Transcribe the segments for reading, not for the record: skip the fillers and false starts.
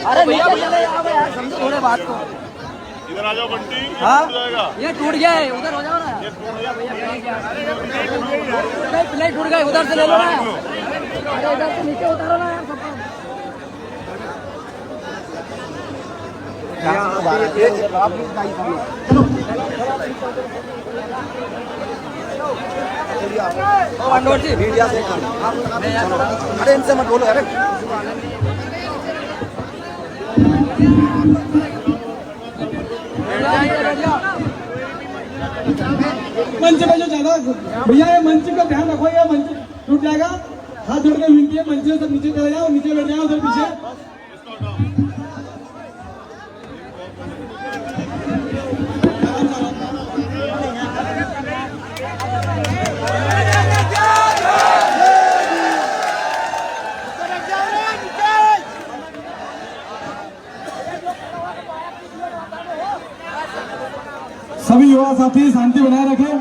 अरे समझो थोड़े बात को। इधर आ जाओ बंटी, हाँ ये टूट गया है, उधर हो जाओ ना। प्लेट टूट गई, उधर से ले लो ना। अरे इधर से नीचे उतारो ना यार सबको। अरे इनसे मत बोलो। अरे मंच में जो ज्यादा भैया ये मंच का ध्यान रखो, ये मंच टूट जाएगा। हाथ जोड़ के विनती है, मंच से सब नीचे चले जाओ, नीचे बैठ जाओ उधर पीछे। सभी युवा साथी शांति बनाए रखें।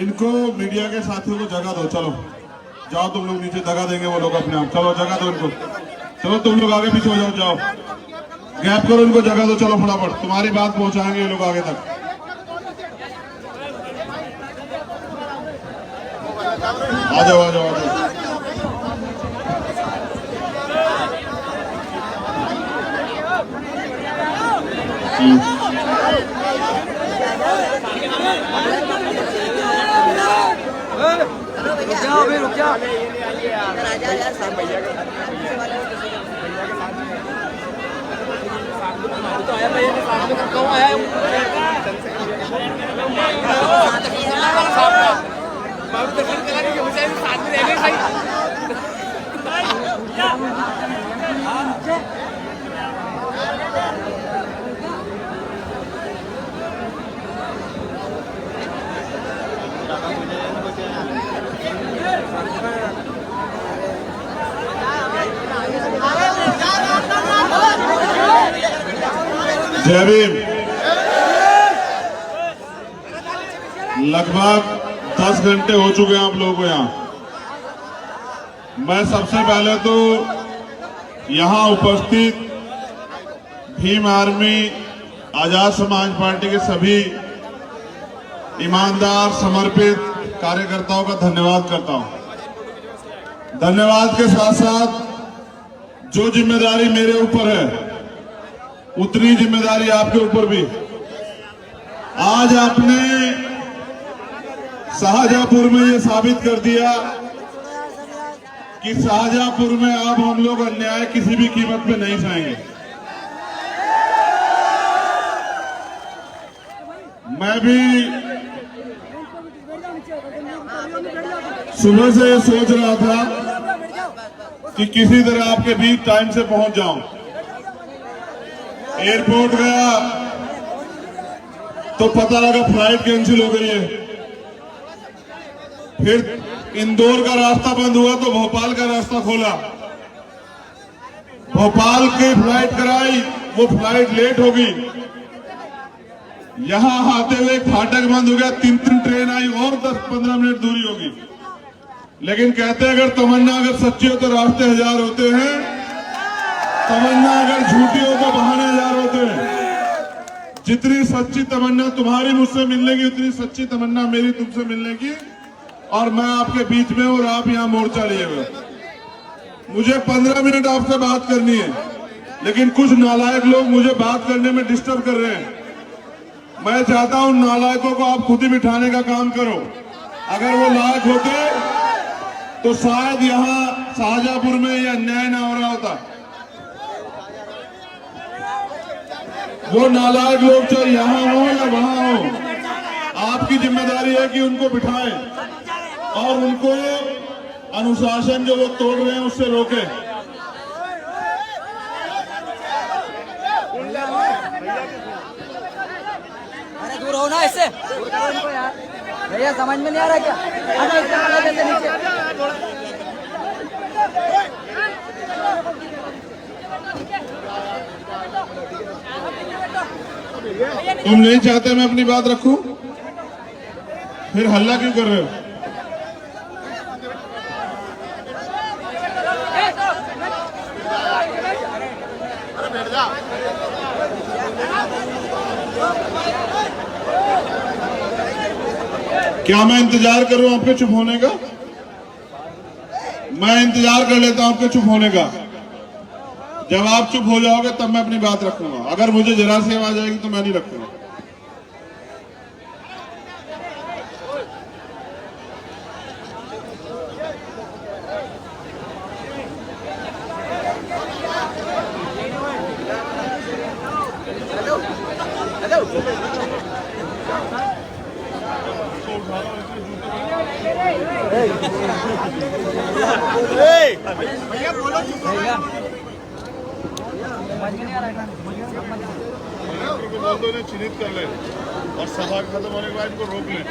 इनको मीडिया के साथियों को जगह दो। चलो जाओ, तुम लोग नीचे जगह देंगे वो लोग अपने आप। चलो जगह दो इनको। चलो तुम लोग आगे पीछे हो जाओ, जाओ गैप करो, इनको जगह दो। चलो फटाफट, तुम्हारी बात पहुंचाएंगे ये लोग आगे तक। आ जाओ आ जाओ आ जाओ। रुक जाओ। जय भीम। लगभग 10 घंटे हो चुके हैं आप लोगों को यहाँ। मैं सबसे पहले तो यहाँ उपस्थित भीम आर्मी आजाद समाज पार्टी के सभी ईमानदार समर्पित कार्यकर्ताओं का धन्यवाद करता हूँ। धन्यवाद के साथ साथ जो जिम्मेदारी मेरे ऊपर है उतनी जिम्मेदारी आपके ऊपर भी। आज आपने शाहजहांपुर में ये साबित कर दिया कि शाहजहांपुर में अब हम लोग अन्याय किसी भी कीमत पे नहीं सहेंगे। मैं भी सुबह से ये सोच रहा था कि किसी तरह आपके बीच टाइम से पहुंच जाऊं। एयरपोर्ट गया तो पता लगा फ्लाइट कैंसिल हो गई है। फिर इंदौर का रास्ता बंद हुआ तो भोपाल का रास्ता खोला। भोपाल की फ्लाइट कराई, वो फ्लाइट लेट हो गई। यहां आते हुए फाटक बंद हो गया, 3 ट्रेन आई और 10-15 मिनट दूरी होगी। लेकिन कहते हैं अगर तमन्ना अगर सच्ची हो तो रास्ते हजार होते हैं, तमन्ना अगर झूठी हो तो बहाने हजार होते हैं। जितनी सच्ची तमन्ना तुम्हारी मुझसे मिलने की उतनी सच्ची तमन्ना मेरी तुमसे मिलने की। और मैं आपके बीच में और आप यहाँ मोर्चा लिए हुए। मुझे 15 मिनट आपसे बात करनी है, लेकिन कुछ नालायक लोग मुझे बात करने में डिस्टर्ब कर रहे हैं। मैं चाहता हूं नालायकों को आप खुद ही बिठाने का काम करो। अगर वो लायक होते तो शायद यहाँ शाहजहांपुर में यह अन्याय ना हो रहा होता। वो नालायक लोग चाहे यहाँ हो या वहां हो, आपकी जिम्मेदारी है कि उनको बिठाएं और उनको अनुशासन जो वो तोड़ रहे हैं उससे रोकें। अरे दूर हो ना इससे, दूर करो इनको यार। भैया समझ में नहीं आ रहा क्या? आजा इसके आगे देते नीचे। तुम नहीं चाहते मैं अपनी बात रखूं? फिर हल्ला क्यों कर रहे हो? क्या मैं इंतजार करूं आपके चुप होने का? मैं इंतजार कर लेता हूं आपके चुप होने का। जब आप चुप हो जाओगे तब मैं अपनी बात रखूंगा। अगर मुझे जरा सी आवाज आएगी तो मैं नहीं रखूंगा। चिन्हित कर ले और सभा खत्म होने के बाद इनको रोक ले।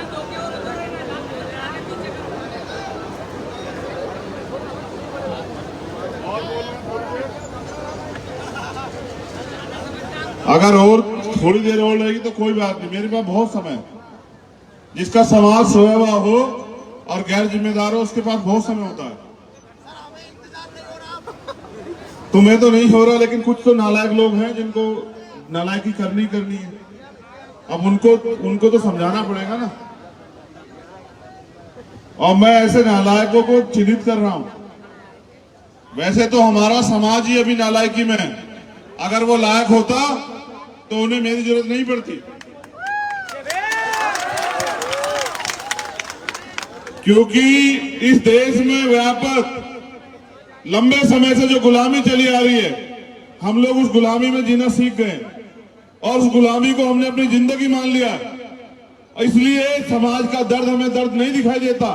अगर और थोड़ी देर और रहेगी तो कोई बात नहीं, मेरे पास बहुत समय है। जिसका समाज सोया हो और गैर जिम्मेदार हो उसके पास बहुत समय होता है। तुम्हें तो नहीं हो रहा, लेकिन कुछ तो नालायक लोग हैं जिनको नालायकी करनी है। अब उनको तो समझाना पड़ेगा ना। और मैं ऐसे नालायकों को चिन्हित कर रहा हूं। वैसे तो हमारा समाज ही अभी नालायकी में है। अगर वो लायक होता तो उन्हें मेरी जरूरत नहीं पड़ती, क्योंकि इस देश में व्यापक लंबे समय से जो गुलामी चली आ रही है, हम लोग उस गुलामी में जीना सीख गए और उस गुलामी को हमने अपनी जिंदगी मान लिया। इसलिए समाज का दर्द हमें दर्द नहीं दिखाई देता।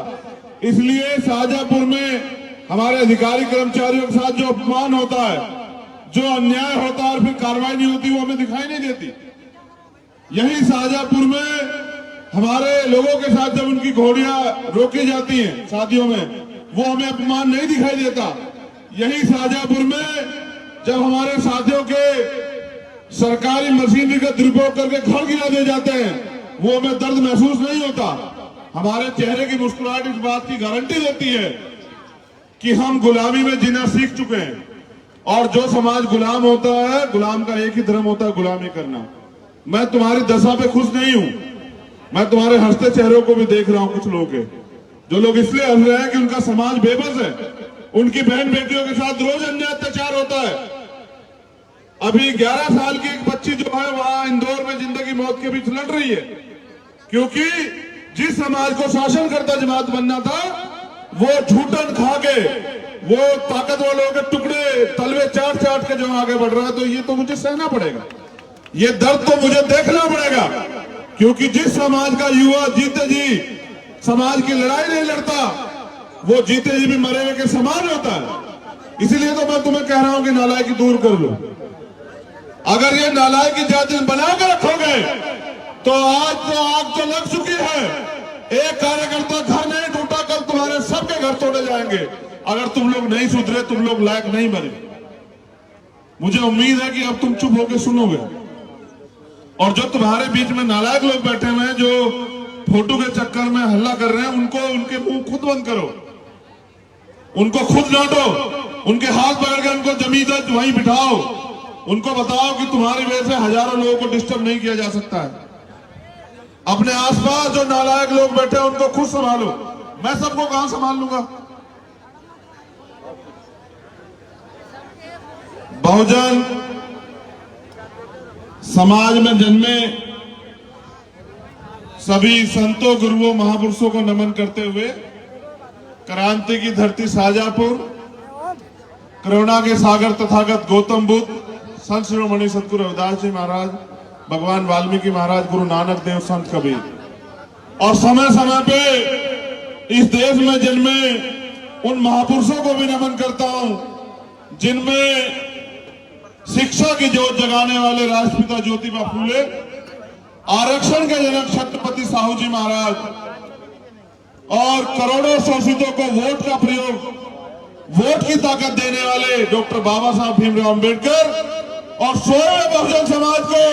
इसलिए शाहजहांपुर में हमारे अधिकारी कर्मचारियों के साथ जो अपमान होता है, जो अन्याय होता है और फिर कार्रवाई नहीं होती, वो हमें दिखाई नहीं देती। यही शाहजहांपुर में हमारे लोगों के साथ जब उनकी घोड़ियां रोकी जाती हैं शादियों में, वो हमें अपमान नहीं दिखाई देता। यही शाहजहांपुर में जब हमारे साथियों के सरकारी मशीनरी का दुरुपयोग करके घर गिरा दिए जाते हैं, वो हमें दर्द महसूस नहीं होता। हमारे चेहरे की मुस्कुराहट इस बात की गारंटी देती है कि हम गुलामी में जीना सीख चुके हैं। और जो समाज गुलाम होता है, गुलाम का एक ही धर्म होता है, गुलामी करना। मैं तुम्हारी दशा पे खुश नहीं हूं। मैं तुम्हारे हंसते चेहरों को भी देख रहा हूं। कुछ लोग हैं जो लोग इसलिए हंस रहे हैं कि उनका समाज बेबस है। उनकी बहन बेटियों के साथ रोज अन्याय अत्याचार होता है। अभी 11 साल की एक बच्ची जो है वहां इंदौर में जिंदगी मौत के बीच लड़ रही है, क्योंकि जिस समाज को शासन करता जमात बनना था, वो झूठन खा के, वो ताकतवर लोगों के टुकड़े तलवे चाट चाट के जो आगे बढ़ रहा है। तो ये तो मुझे सहना पड़ेगा, ये दर्द तो मुझे देखना पड़ेगा, क्योंकि जिस समाज का युवा जीते जी समाज की लड़ाई नहीं लड़ता, वो जीते जी भी मरे हुए के समान होता है। इसलिए तो मैं तुम्हें कह रहा हूं कि नालायकी दूर कर लो। अगर ये नालायकी जाति बना के रखोगे तो आज तो आग तो लग चुकी है। एक कार्यकर्ता घर नहीं टूटा, कल तुम्हारे सबके घर तोड़े जाएंगे अगर तुम लोग नहीं सुधरे, तुम लोग लायक नहीं बने। मुझे उम्मीद है कि अब तुम चुप होकर सुनोगे। और जो तुम्हारे बीच में नालायक लोग बैठे हुए हैं, जो फोटो के चक्कर में हल्ला कर रहे हैं, उनको उनके मुंह खुद बंद करो, उनको खुद डांटो, उनके हाथ पकड़ के उनको जमीन वहीं बिठाओ, उनको बताओ कि तुम्हारी वजह से हजारों लोगों को डिस्टर्ब नहीं किया जा सकता है। अपने आसपास जो नालायक लोग बैठे हैं उनको खुद संभालो। मैं सबको कहां संभाल लूंगा? बहुजन समाज में जन्मे सभी संतों, गुरुओं, महापुरुषों को नमन करते हुए क्रांति की धरती शाहजहांपुर, करुणा के सागर तथागत गौतम बुद्ध, संत शिरोमणि सतगुरु रविदास जी महाराज, भगवान वाल्मीकि महाराज, गुरु नानक देव, संत कबीर, और समय समय पे इस देश में जन्मे उन महापुरुषों को भी नमन करता हूं, जिनमें शिक्षा की जोत जगाने वाले राष्ट्रपिता ज्योतिबा फूले, आरक्षण के जनक छत्रपति साहू जी महाराज, और करोड़ों शोषितों को वोट का प्रयोग, वोट की ताकत देने वाले डॉक्टर बाबा साहब भीमराव अंबेडकर और सोए बहुजन समाज को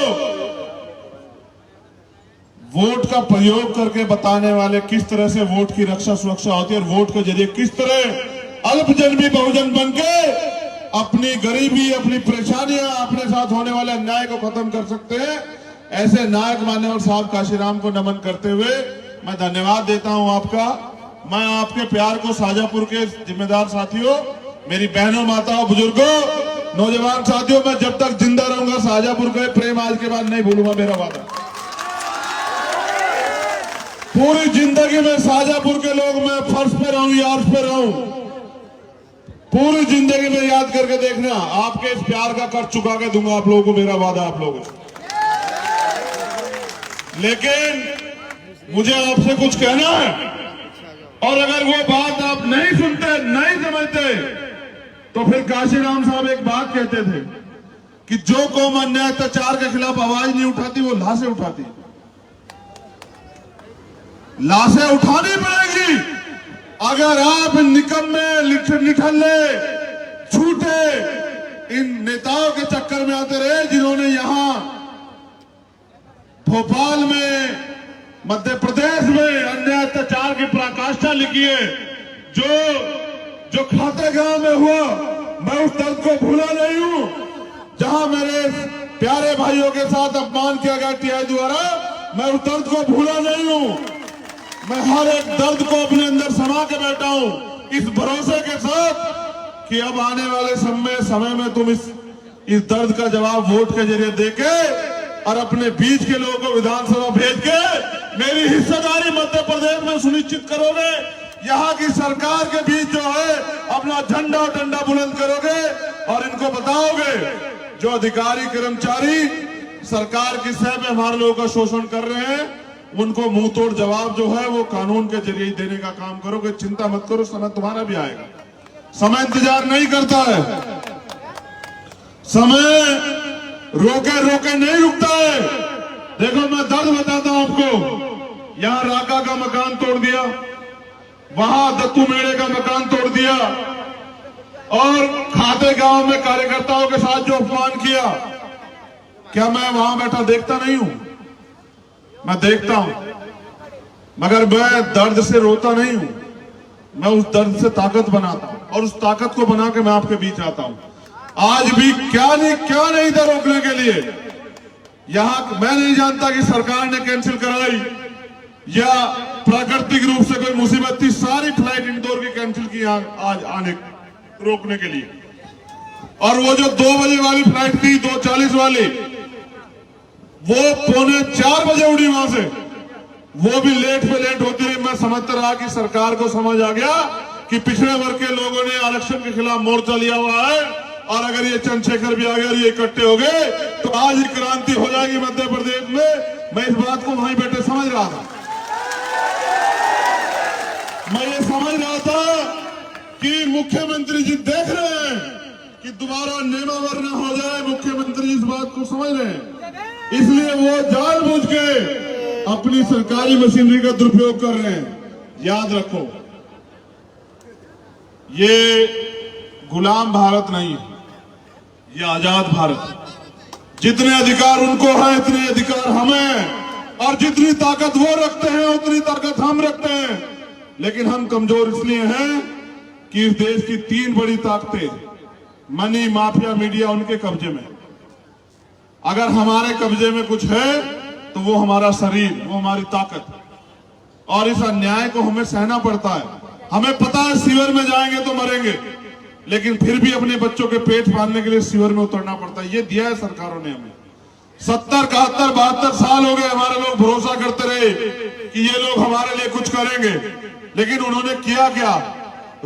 वोट का प्रयोग करके बताने वाले किस तरह से वोट की रक्षा सुरक्षा होती है और वोट के जरिए किस तरह अल्पजन्मी बहुजन बनके अपनी गरीबी, अपनी परेशानियां, अपने साथ होने वाले अन्याय को खत्म कर सकते हैं। ऐसे नायक मान्यवर साहब काशीराम को नमन करते हुए मैं धन्यवाद देता हूं आपका। मैं आपके प्यार को शाजापुर के जिम्मेदार साथियों, मेरी बहनों, माताओं, बुजुर्गों, नौजवान साथियों, मैं जब तक जिंदा रहूंगा शाजापुर का प्रेम आज के बाद नहीं भूलूंगा, मेरा वादा। पूरी जिंदगी में शाजापुर के लोग, मैं फर्श पे रहूं या अर्श पे रहूं, पूरी जिंदगी में याद करके देखना, आपके इस प्यार का कर्ज चुका के दूंगा आप लोगों को, मेरा वादा आप लोगों से। लेकिन मुझे आपसे कुछ कहना है, और अगर वो बात आप नहीं सुनते, नहीं समझते, तो फिर काशीराम साहब एक बात कहते थे कि जो कौम अन्याय अत्याचार के खिलाफ आवाज नहीं उठाती वो लाशें उठाती। लाशें उठानी पड़ेगी अगर आप निकम्मे, निठल्ले, झूठे इन नेताओं के चक्कर में आते रहे जिन्होंने यहां भोपाल में, मध्य प्रदेश में अन्याय अत्याचार की पराकाष्ठा लिखी है। जो खातेगांव में हुआ, मैं उस दर्द को भूला नहीं हूं, जहां मेरे प्यारे भाइयों के साथ अपमान किया गया टीआई द्वारा, मैं उस दर्द को भूला नहीं हूं। मैं हर एक दर्द को अपने अंदर समा के बैठा हूं, इस भरोसे के साथ कि अब आने वाले समय में तुम इस दर्द का जवाब वोट के जरिए देके और अपने बीच के लोगों को विधानसभा भेज के मेरी हिस्सेदारी मध्य प्रदेश में सुनिश्चित करोगे। यहाँ की सरकार के बीच जो है अपना झंडा और डंडा बुलंद करोगे और इनको बताओगे जो अधिकारी कर्मचारी सरकार की सह में हमारे लोगों का शोषण कर रहे हैं, उनको मुंह तोड़ जवाब जो है वो कानून के जरिए ही देने का काम करोगे। चिंता मत करो, समय तुम्हारा भी आएगा। समय इंतजार नहीं करता है, समय रोके रोके नहीं रुकता है। देखो मैं दर्द बताता हूं आपको, यहां राका का मकान तोड़ दिया, वहां दत्तू मेड़े का मकान तोड़ दिया, और खाते गांव में कार्यकर्ताओं के साथ जो अपमान किया, क्या मैं वहां बैठा देखता नहीं हूं? मैं देखता हूं, मगर मैं दर्द से रोता नहीं हूं, मैं उस दर्द से ताकत बनाता हूं और उस ताकत को बना के मैं आपके बीच आता हूं। आज भी क्या नहीं था रोकने के लिए। यहां मैं नहीं जानता कि सरकार ने कैंसिल कराई या प्राकृतिक रूप से कोई मुसीबत थी, सारी फ्लाइट इंदौर की कैंसिल की आज आने रोकने के लिए। और वो जो 2 बजे वाली फ्लाइट थी, 2:40 वाली, वो 3:45 बजे उड़ी वहां से, वो भी लेट पे लेट होती रही। मैं समझता रहा कि सरकार को समझ आ गया कि पिछड़े वर्ग के लोगों ने आरक्षण के खिलाफ मोर्चा लिया हुआ है, और अगर ये चंद्रशेखर भी आ गए और ये इकट्ठे हो गए तो आज ही क्रांति हो जाएगी मध्य प्रदेश में। मैं इस बात को वहीं बैठे समझ रहा था। मैं ये समझ रहा था कि मुख्यमंत्री जी देख रहे हैं कि दोबारा नेमावर न हो जाए, मुख्यमंत्री इस बात को समझ रहे हैं, इसलिए वो जानबूझ के अपनी सरकारी मशीनरी का दुरुपयोग कर रहे हैं। याद रखो, ये गुलाम भारत नहीं है, ये आजाद भारत। जितने अधिकार उनको हैं इतने अधिकार हमें, और जितनी ताकत वो रखते हैं उतनी ताकत हम रखते हैं। लेकिन हम कमजोर इसलिए हैं कि इस देश की 3 बड़ी ताकतें, मनी, माफिया, मीडिया, उनके कब्जे में। अगर हमारे कब्जे में कुछ है तो वो हमारा शरीर, वो हमारी ताकत, और इस अन्याय को हमें सहना पड़ता है। हमें पता है सीवर में जाएंगे तो मरेंगे, लेकिन फिर भी अपने बच्चों के पेट पालने के लिए सीवर में उतरना पड़ता है। ये दिया है सरकारों ने हमें। 70, 71, 72 साल हो गए हमारे लोग भरोसा करते रहे कि ये लोग हमारे लिए कुछ करेंगे, लेकिन उन्होंने किया क्या?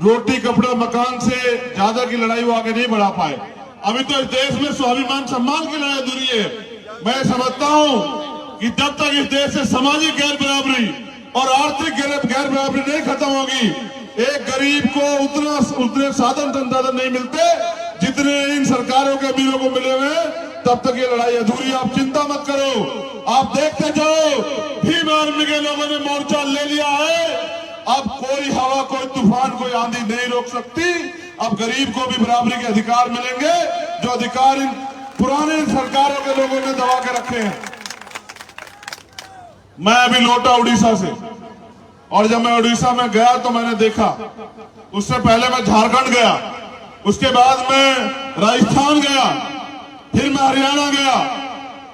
रोटी, कपड़ा, मकान से ज्यादा की लड़ाई वो आगे नहीं बढ़ा पाए। अभी तो इस देश में स्वाभिमान सम्मान की लड़ाई दूरी है। मैं समझता हूं कि जब तक इस देश से सामाजिक गैर बराबरी और आर्थिक गैर बराबरी नहीं खत्म होगी, एक गरीब को उतने साधन संसाधन नहीं मिलते जितने इन सरकारों के अमीरों को मिले हुए, तब तक ये लड़ाई अधूरी। आप चिंता मत करो, आप देखते जाओ, भीम आर्मी के लोगों ने मोर्चा ले लिया है, अब कोई हवा, कोई तूफान, कोई आंधी नहीं रोक सकती। अब गरीब को भी बराबरी के अधिकार मिलेंगे, जो अधिकार इन पुराने सरकारों के लोगों ने दबा के रखे हैं। मैं अभी लौटा उड़ीसा से, और जब मैं उड़ीसा में गया तो मैंने देखा, उससे पहले मैं झारखंड गया, उसके बाद मैं राजस्थान गया, फिर मैं हरियाणा गया।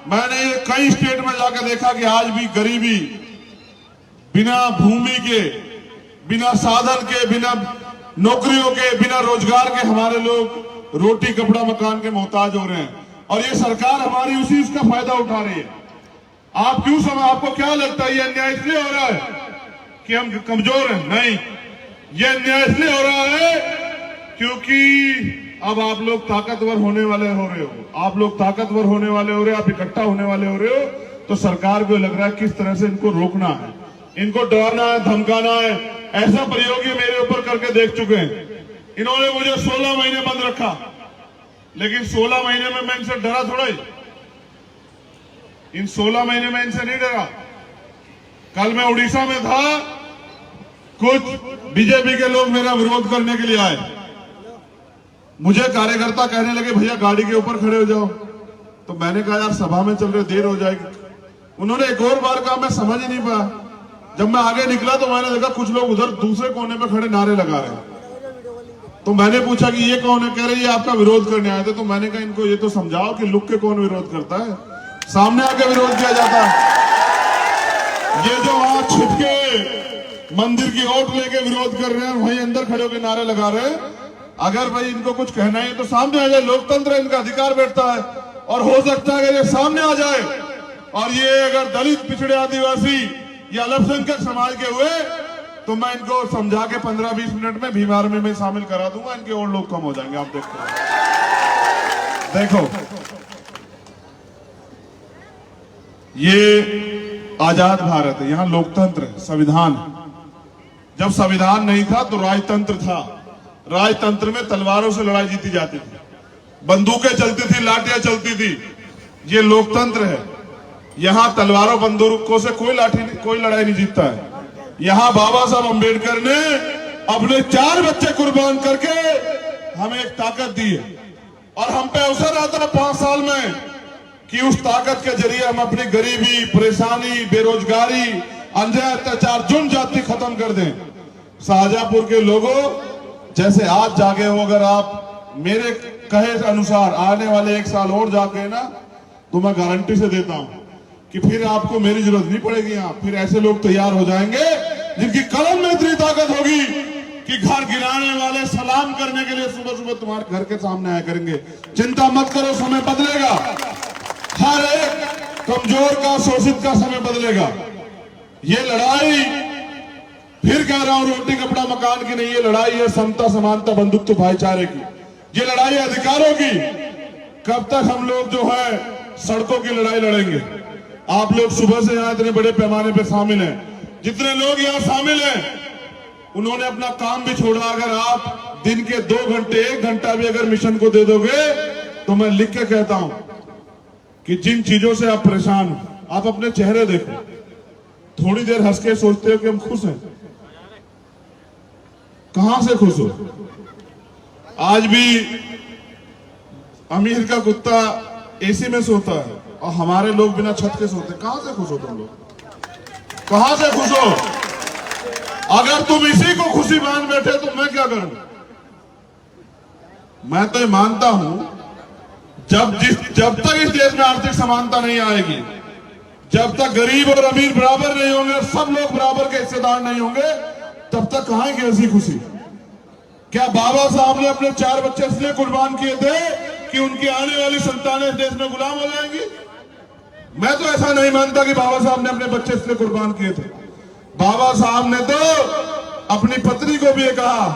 मैंने कई स्टेट में जाकर देखा कि आज भी गरीबी, बिना भूमि के, बिना साधन के, बिना नौकरियों के, बिना रोजगार के हमारे लोग रोटी कपड़ा मकान के मोहताज हो रहे हैं। और ये सरकार हमारी उसी उसका फायदा उठा रही है। आप क्यों आपको क्या लगता है ये अन्याय इसलिए हो रहा है कि हम कमजोर हैं? नहीं, ये अन्याय इसलिए हो रहा है क्योंकि अब आप लोग ताकतवर होने वाले हो रहे हो, आप लोग ताकतवर होने वाले हो रहे हो, आप इकट्ठा होने वाले हो रहे हो, तो सरकार को लग रहा है किस तरह से इनको रोकना है, इनको डराना है, धमकाना है। ऐसा प्रयोग ये मेरे ऊपर करके देख चुके हैं। इन्होंने मुझे 16 महीने बंद रखा, लेकिन 16 महीने में मैं इनसे डरा थोड़ा ही। इन 16 महीने में इनसे नहीं डरा। कल मैं उड़ीसा में था, कुछ बीजेपी के लोग मेरा विरोध करने के लिए आए। मुझे कार्यकर्ता कहने लगे भैया गाड़ी के ऊपर खड़े हो जाओ। तो मैंने कहा यार सभा में चल रहे, देर हो जाएगी। उन्होंने एक और बार कहा, मैं समझ ही नहीं पाया। जब मैं आगे निकला तो मैंने देखा कुछ लोग उधर दूसरे कोने में खड़े नारे लगा रहे हैं। तो मैंने पूछा कि ये कौन है? कह रहे ये आपका विरोध करने आए थे। तो मैंने कहा इनको ये तो समझाओ कि लुक के कौन विरोध करता है, सामने आके विरोध किया जाता है। ये जो वहां छिपके मंदिर की ओट लेके विरोध कर रहे हैं, वहीं अंदर खड़े होकर नारे लगा रहे हैं। अगर भाई इनको कुछ कहना है तो सामने आ जाए, लोकतंत्र है, इनका अधिकार बैठता है। और हो सकता है कि ये सामने आ जाए और ये अगर दलित, पिछड़े, आदिवासी या अल्पसंख्यक समाज के हुए तो मैं इनको समझा के 15-20 मिनट में भीम आर्मी में शामिल करा दूंगा, इनके और लोग कम हो जाएंगे। आप देखो ये आजाद भारत है, यहां लोकतंत्र है, संविधान है। जब संविधान नहीं था तो राजतंत्र था। राजतंत्र में तलवारों से लड़ाई जीती जाती थी, बंदूकें चलती थी, लाठियां चलती थी। ये लोकतंत्र है, यहां तलवारों बंदूकों से कोई लड़ाई नहीं जीतता है। यहां बाबा साहब अंबेडकर ने अपने 4 बच्चे कुर्बान करके हमें एक ताकत दी है, और हम पे अवसर आता है 5 साल में कि उस ताकत के जरिए हम अपनी गरीबी, परेशानी, बेरोजगारी, अन्याय, अत्याचार, जुर्म जाति खत्म कर दें। शाहजहांपुर के लोगों जैसे आज जागे हो, अगर आप मेरे कहे अनुसार आने वाले 1 साल और जागे ना, तो मैं गारंटी से देता हूं कि फिर आपको मेरी जरूरत नहीं पड़ेगी। यहां फिर ऐसे लोग तैयार हो जाएंगे जिनकी कलम में इतनी ताकत होगी कि घर गिराने वाले सलाम करने के लिए सुबह सुबह तुम्हारे घर के सामने आया करेंगे। चिंता मत करो, समय बदलेगा। हर एक कमजोर का, शोषित का समय बदलेगा। ये लड़ाई, फिर कह रहा हूं, रोटी कपड़ा मकान की नहीं, ये लड़ाई है समता, समानता, बंधुत्व, भाईचारे की। ये लड़ाई है अधिकारों की। कब तक हम लोग जो है सड़कों की लड़ाई लड़ेंगे? आप लोग सुबह से यहां इतने बड़े पैमाने पर शामिल हैं। जितने लोग यहां शामिल हैं उन्होंने अपना काम भी छोड़ा। अगर आप दिन के 2 घंटे, 1 घंटा भी अगर मिशन को दे दोगे तो मैं लिख के कहता हूं कि जिन चीजों से आप परेशान हो, आप अपने चेहरे देखो, थोड़ी देर हंस के सोचते हो कि हम खुश हैं। कहां से खुश हो? आज भी अमीर का कुत्ता एसी में सोता है और हमारे लोग बिना छत के सोते। कहां से खुश हो तुम लोग? कहां से खुश हो? अगर तुम इसी को खुशी मान बैठे तो मैं क्या करूं? मैं तो मानता हूं जब तक इस देश में आर्थिक समानता नहीं आएगी, जब तक गरीब और अमीर बराबर नहीं होंगे, सब लोग बराबर के हिस्सेदार नहीं होंगे, तब तक कहां की ऐसी खुशी? क्या बाबा साहब ने अपने 4 बच्चे इसलिए कुर्बान किए थे कि उनकी आने वाली संतानें इस देश में गुलाम हो जाएंगी? मैं तो ऐसा नहीं मानता कि बाबा साहब ने अपने बच्चे इसलिए कुर्बान किए थे। बाबा साहब ने तो अपनी पत्नी को भी कहा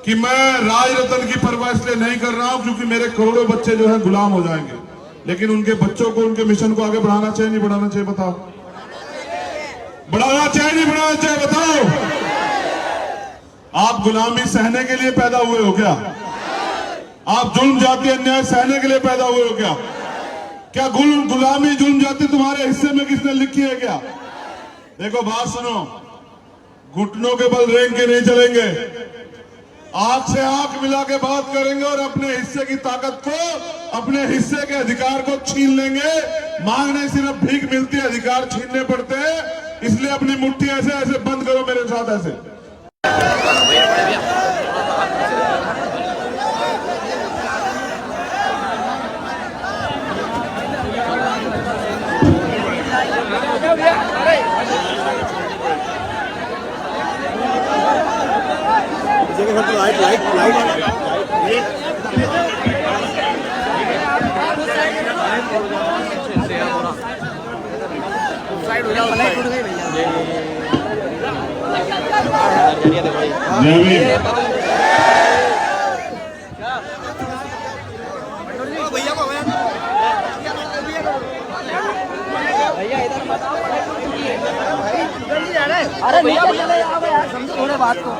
कि मैं राज रतन की परवाह इसलिए नहीं कर रहा हूं क्योंकि मेरे करोड़ों बच्चे जो है गुलाम हो जाएंगे। लेकिन उनके बच्चों को, उनके मिशन को आगे बढ़ाना चाहिए, नहीं बढ़ाना चाहिए? बताओ, बढ़ाना चाहिए, नहीं बढ़ाना चाहिए? बताओ। आप गुलामी सहने के लिए पैदा हुए हो क्या? आप जुल्म जाति, अन्याय सहने के लिए पैदा हुए हो क्या? क्या गुलामी, जुल्म जाति तुम्हारे हिस्से में किसने लिखी है क्या? देखो बात सुनो, घुटनों के बल रेंग के नहीं चलेंगे, आंख से आंख मिला के बात करेंगे और अपने हिस्से की ताकत को, अपने हिस्से के अधिकार को छीन लेंगे। मांगने सिर्फ भीख मिलती है, अधिकार छीनने पड़ते हैं। इसलिए अपनी मुट्ठी ऐसे ऐसे बंद करो मेरे साथ ऐसे। साइड हो जाओ, लाइट टूट गई भैया। अरे भैया चले जाओ यार, समझो थोड़े बात को।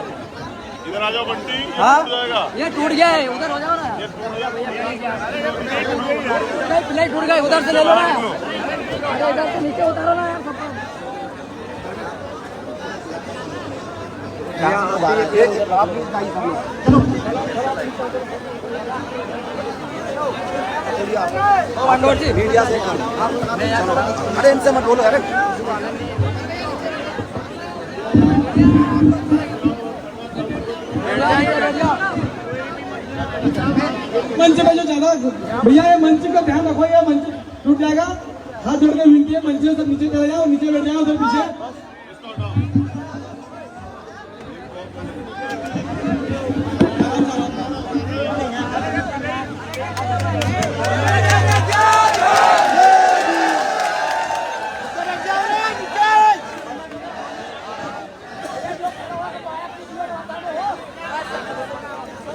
इधर आ जाओ बंटी, हाँ ये टूट गया है, उधर हो जाओ ना। प्लेट टूट गई, उधर से ले लो ना। अरे इधर से नीचे उतारो ना यार सबको। मीडिया से अरे इनसे मत बोलो। अरे मंच में जो ज्यादा भैया ये मंच का ध्यान रखो, ये मंच टूट जाएगा। हाथ जोड़ के विनती है, मंच से सब नीचे चले जाओ, नीचे बैठ जाओ उधर पीछे।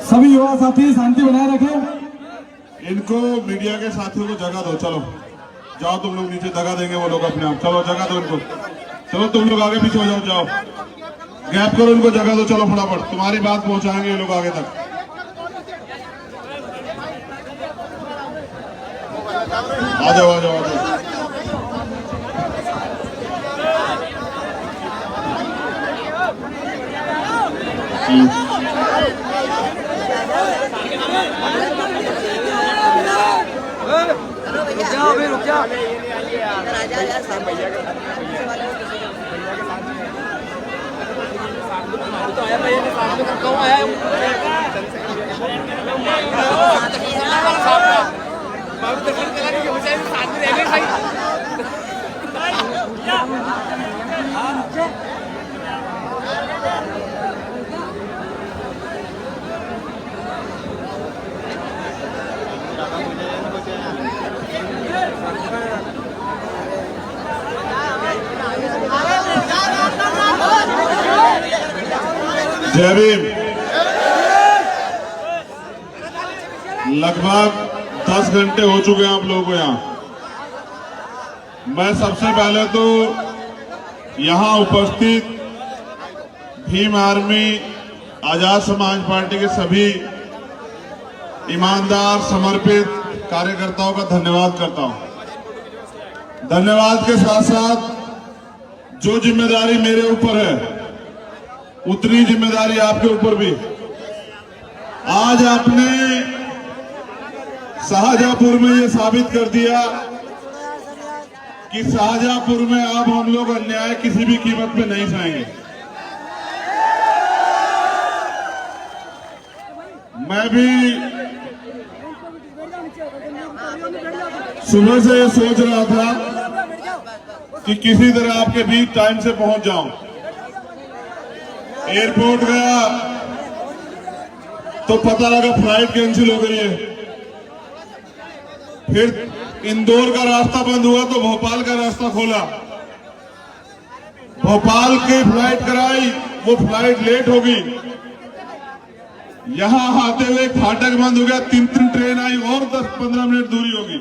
सभी युवा साथी शांति बनाए रखें। इनको मीडिया के साथियों को जगह दो। चलो जाओ, तुम लोग नीचे जगह देंगे वो लोग अपने आप। चलो जगह दो इनको। चलो तुम लोग आगे पीछे हो जाओ, जाओ गैप करो, इनको जगह दो। चलो फटाफट, तुम्हारी बात पहुंचाएंगे ये लोग आगे तक। आ जाओ आ जाओ आ जाओ। रुक जाओ अभी, रुक जाओ। जय भीम। लगभग 10 घंटे हो चुके हैं आप लोगों को यहाँ। मैं सबसे पहले तो यहाँ उपस्थित भीम आर्मी आजाद समाज पार्टी के सभी ईमानदार समर्पित कार्यकर्ताओं का धन्यवाद करता हूँ। धन्यवाद के साथ साथ जो जिम्मेदारी मेरे ऊपर है उतनी जिम्मेदारी आपके ऊपर भी। आज आपने शाहजहांपुर में ये साबित कर दिया कि शाहजहांपुर में अब हम लोग अन्याय किसी भी कीमत पे नहीं सहेंगे। मैं भी सुबह से ये सोच रहा था कि किसी तरह आपके बीच टाइम से पहुंच जाऊं। एयरपोर्ट गया तो पता लगा फ्लाइट कैंसिल हो गई है। फिर इंदौर का रास्ता बंद हुआ तो भोपाल का रास्ता खोला। भोपाल की फ्लाइट कराई, वो फ्लाइट लेट हो गई। यहां आते हुए फाटक बंद हो गया, 3 ट्रेन आई और 10-15 मिनट दूरी होगी।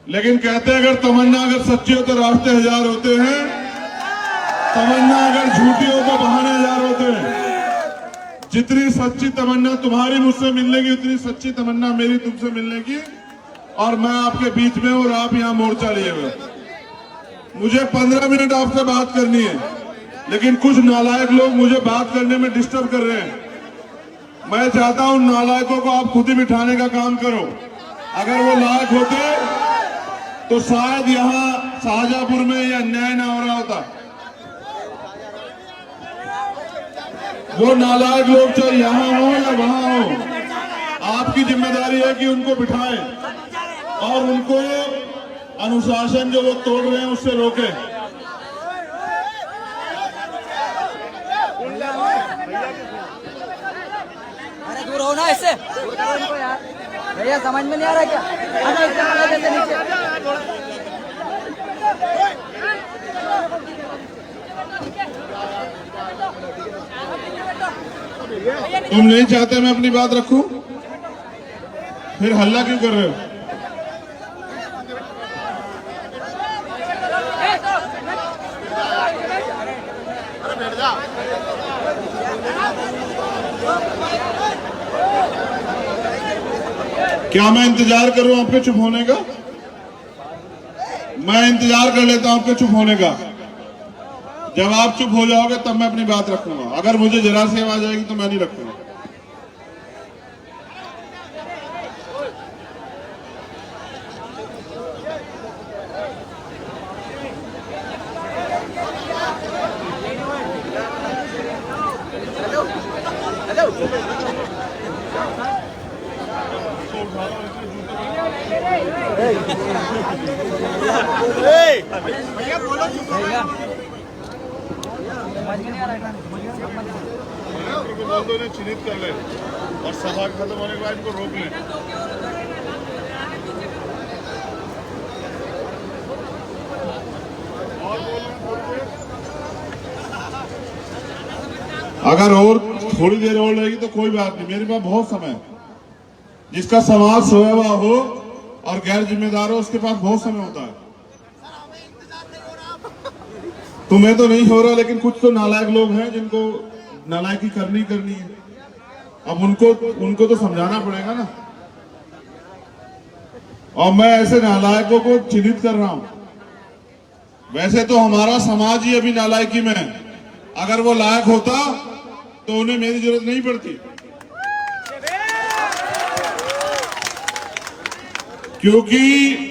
लेकिन कहते हैं अगर तमन्ना अगर सच्ची हो तो रास्ते 1000 होते हैं, तमन्ना अगर झूठी हो तो बहाने 1000 होते हैं। जितनी सच्ची तमन्ना तुम्हारी मुझसे मिलने की, उतनी सच्ची तमन्ना मेरी तुमसे मिलने की। और मैं आपके बीच में और आप यहाँ मोर्चा लिए हुए। मुझे 15 मिनट आपसे बात करनी है। लेकिन कुछ नालायक लोग मुझे बात करने में डिस्टर्ब कर रहे हैं। मैं चाहता हूं नालायकों को आप खुद ही बिठाने का काम करो। अगर वो लायक होते तो शायद यहाँ शाहजहांपुर में यह अन्याय ना हो रहा होता। वो नालायक लोग चाहे यहाँ हो या वहां हो, आपकी जिम्मेदारी है कि उनको बिठाएं और उनको अनुशासन जो वो तोड़ रहे हैं उससे रोकें। अरे दूर हो ना इससे, भैया समझ में नहीं आ रहा क्या? आना इससे पकड़ देते नीचे। तुम नहीं चाहते मैं अपनी बात रखूं? फिर हल्ला क्यों कर रहे हो? क्या मैं इंतजार करूं आपके चुप होने का? मैं इंतजार कर लेता हूं आपके चुप होने का। जब आप चुप हो जाओगे तब मैं अपनी बात रखूंगा। अगर मुझे जरा सी आवाज आएगी तो मैं नहीं रखूंगा। चिन्हित कर ले और सभा खत्म होने के बाद इनको रोक ले। अगर और थोड़ी देर और रहेगी तो कोई बात नहीं, मेरे पास बहुत समय है। जिसका समाज सोया हुआ हो और गैर जिम्मेदार हो उसके पास बहुत समय होता है। तुम्हें तो नहीं हो रहा, लेकिन कुछ तो नालायक लोग हैं जिनको नालायकी करनी है। अब उनको तो समझाना पड़ेगा ना। और मैं ऐसे नालायकों को चिन्हित कर रहा हूं। वैसे तो हमारा समाज ही अभी नालायकी में है। अगर वो लायक होता तो उन्हें मेरी जरूरत नहीं पड़ती, क्योंकि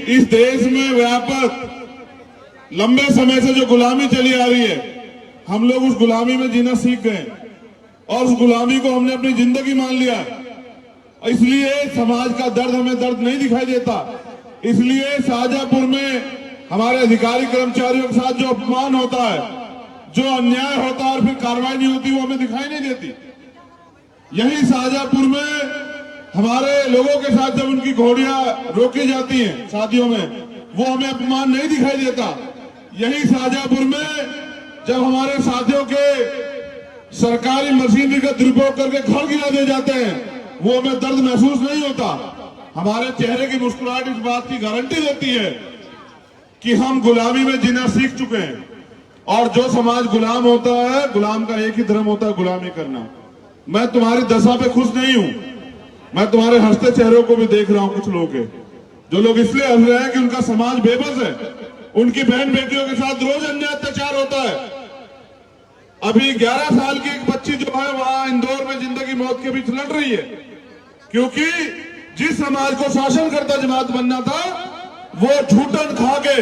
इस देश में व्यापक लंबे समय से जो गुलामी चली आ रही है, हम लोग उस गुलामी में जीना सीख गए और उस गुलामी को हमने अपनी जिंदगी मान लिया। इसलिए समाज का दर्द हमें दर्द नहीं दिखाई देता। इसलिए शाहजहांपुर में हमारे अधिकारी कर्मचारियों के साथ जो अपमान होता है, जो अन्याय होता है और फिर कार्रवाई नहीं होती, वो हमें दिखाई नहीं देती। यही शाहजहांपुर में हमारे लोगों के साथ जब उनकी घोड़ियां रोकी जाती हैं शादियों में, वो हमें अपमान नहीं दिखाई देता। यही शाहजहांपुर में जब हमारे साथियों के सरकारी मशीनरी का दुरुपयोग करके घर गिरा दिए जाते हैं, वो हमें दर्द महसूस नहीं होता। हमारे चेहरे की मुस्कुराहट इस बात की गारंटी देती है कि हम गुलामी में जीना सीख चुके हैं। और जो समाज गुलाम होता है, गुलाम का एक ही धर्म होता है, गुलामी करना। मैं तुम्हारी दशा पे खुश नहीं हूं। मैं तुम्हारे हंसते चेहरों को भी देख रहा हूं। कुछ लोग हैं जो लोग इसलिए हंस रहे हैं कि उनका समाज बेबस है। उनकी बहन बेटियों के साथ रोज अन्याय अत्याचार होता है। अभी 11 साल की एक बच्ची जो है वहां इंदौर में जिंदगी मौत के बीच लड़ रही है, क्योंकि जिस समाज को शासन करता जमात बनना था, वो झूठन खा के,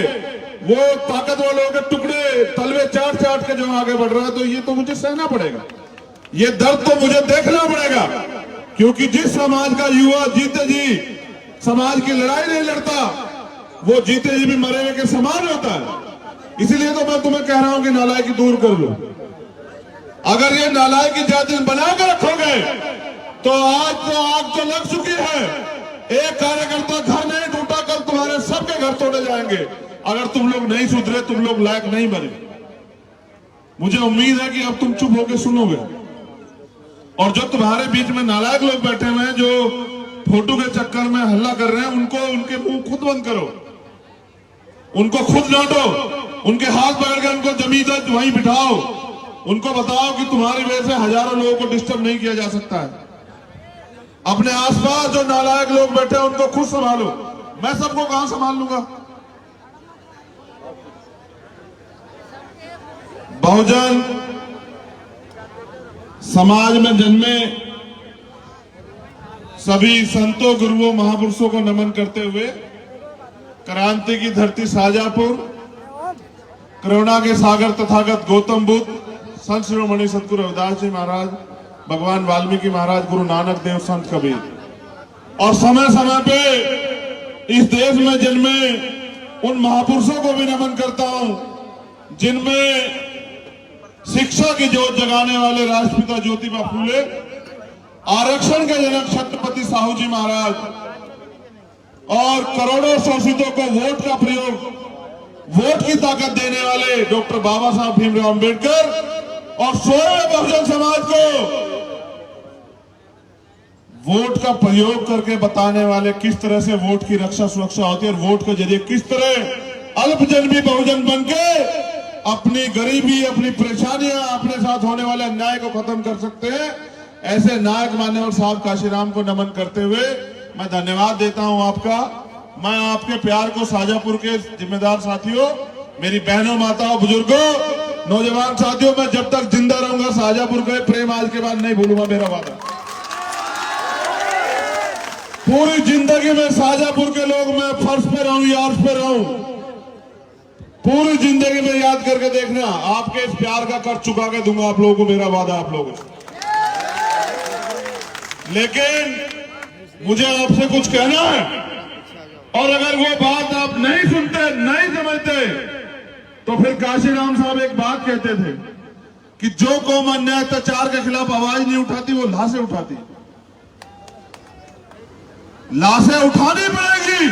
वो ताकत वालों के टुकड़े तलवे चाट चाट के जो आगे बढ़ रहा है। तो ये तो मुझे सहना पड़ेगा, ये दर्द तो मुझे देखना पड़ेगा, क्योंकि जिस समाज का युवा जीते जी समाज की लड़ाई नहीं लड़ता, वो जीते जी भी मरे हुए के समान होता है। इसलिए तो मैं तुम्हें कह रहा हूं कि नालायकी दूर कर लो। अगर ये नालायकी जाति बना के रखोगे तो आज तो आग तो लग चुकी है। एक कार्यकर्ता घर नहीं टूटा, कल तुम्हारे सबके घर तोड़े जाएंगे अगर तुम लोग नहीं सुधरे, तुम लोग लायक नहीं बने। मुझे उम्मीद है कि अब तुम चुप होकर सुनोगे। और जो तुम्हारे बीच में नालायक लोग बैठे हुए हैं, जो फोटो के चक्कर में हल्ला कर रहे हैं, उनको उनके मुंह खुद बंद करो, उनको खुद डांटो, उनके हाथ पकड़ कर उनको जमीन वहीं बिठाओ, उनको बताओ कि तुम्हारी वजह से हजारों लोगों को डिस्टर्ब नहीं किया जा सकता है। अपने आसपास जो नालायक लोग बैठे हैं उनको खुद संभालो। मैं सबको कहां संभाल लूंगा? बहुजन समाज में जन्मे सभी संतों, गुरुओं, महापुरुषों को नमन करते हुए क्रांति की धरती शाहजहांपुर, करुणा के सागर तथागत गौतम बुद्ध, संत शिरोमणि सतगुरु रविदास जी महाराज, भगवान वाल्मीकि महाराज, गुरु नानक देव, संत कबीर और समय समय पे इस देश में जन्मे उन महापुरुषों को भी नमन करता हूं जिनमें शिक्षा की जोत जगाने वाले राष्ट्रपिता ज्योतिबा फूले, आरक्षण के जनक छत्रपति साहू जी महाराज और करोड़ों शोषितों को वोट का प्रयोग, वोट की ताकत देने वाले डॉक्टर बाबा साहब भीमराव अंबेडकर और सोए बहुजन समाज को वोट का प्रयोग करके बताने वाले किस तरह से वोट की रक्षा सुरक्षा होती है और वोट के जरिए किस तरह अल्पजन्मी बहुजन बनके अपनी गरीबी, अपनी परेशानियां, अपने साथ होने वाले अन्याय को खत्म कर सकते हैं। ऐसे नायक मान्यवर साहब काशीराम को नमन करते हुए मैं धन्यवाद देता हूं आपका। मैं आपके प्यार को शाहजहांपुर के जिम्मेदार साथियों, मेरी बहनों, माताओं, बुजुर्गों, नौजवान साथियों, मैं जब तक जिंदा रहूंगा शाहजहांपुर का प्रेम आज के बाद नहीं भूलूंगा, मेरा वादा। पूरी जिंदगी में शाहजहांपुर के लोग, मैं फर्श पे रहूं या अर्श पे रहूं, पूरी जिंदगी में याद करके देखना, आपके इस प्यार का कर चुका के दूंगा आप लोगों को, मेरा वादा आप लोगों से। लेकिन मुझे आपसे कुछ कहना है और अगर वो बात आप नहीं सुनते, नहीं समझते, तो फिर काशीराम साहब एक बात कहते थे कि जो कौम अन्याय अत्याचार के खिलाफ आवाज नहीं उठाती वो लाशें उठाती। लाशें उठानी पड़ेगी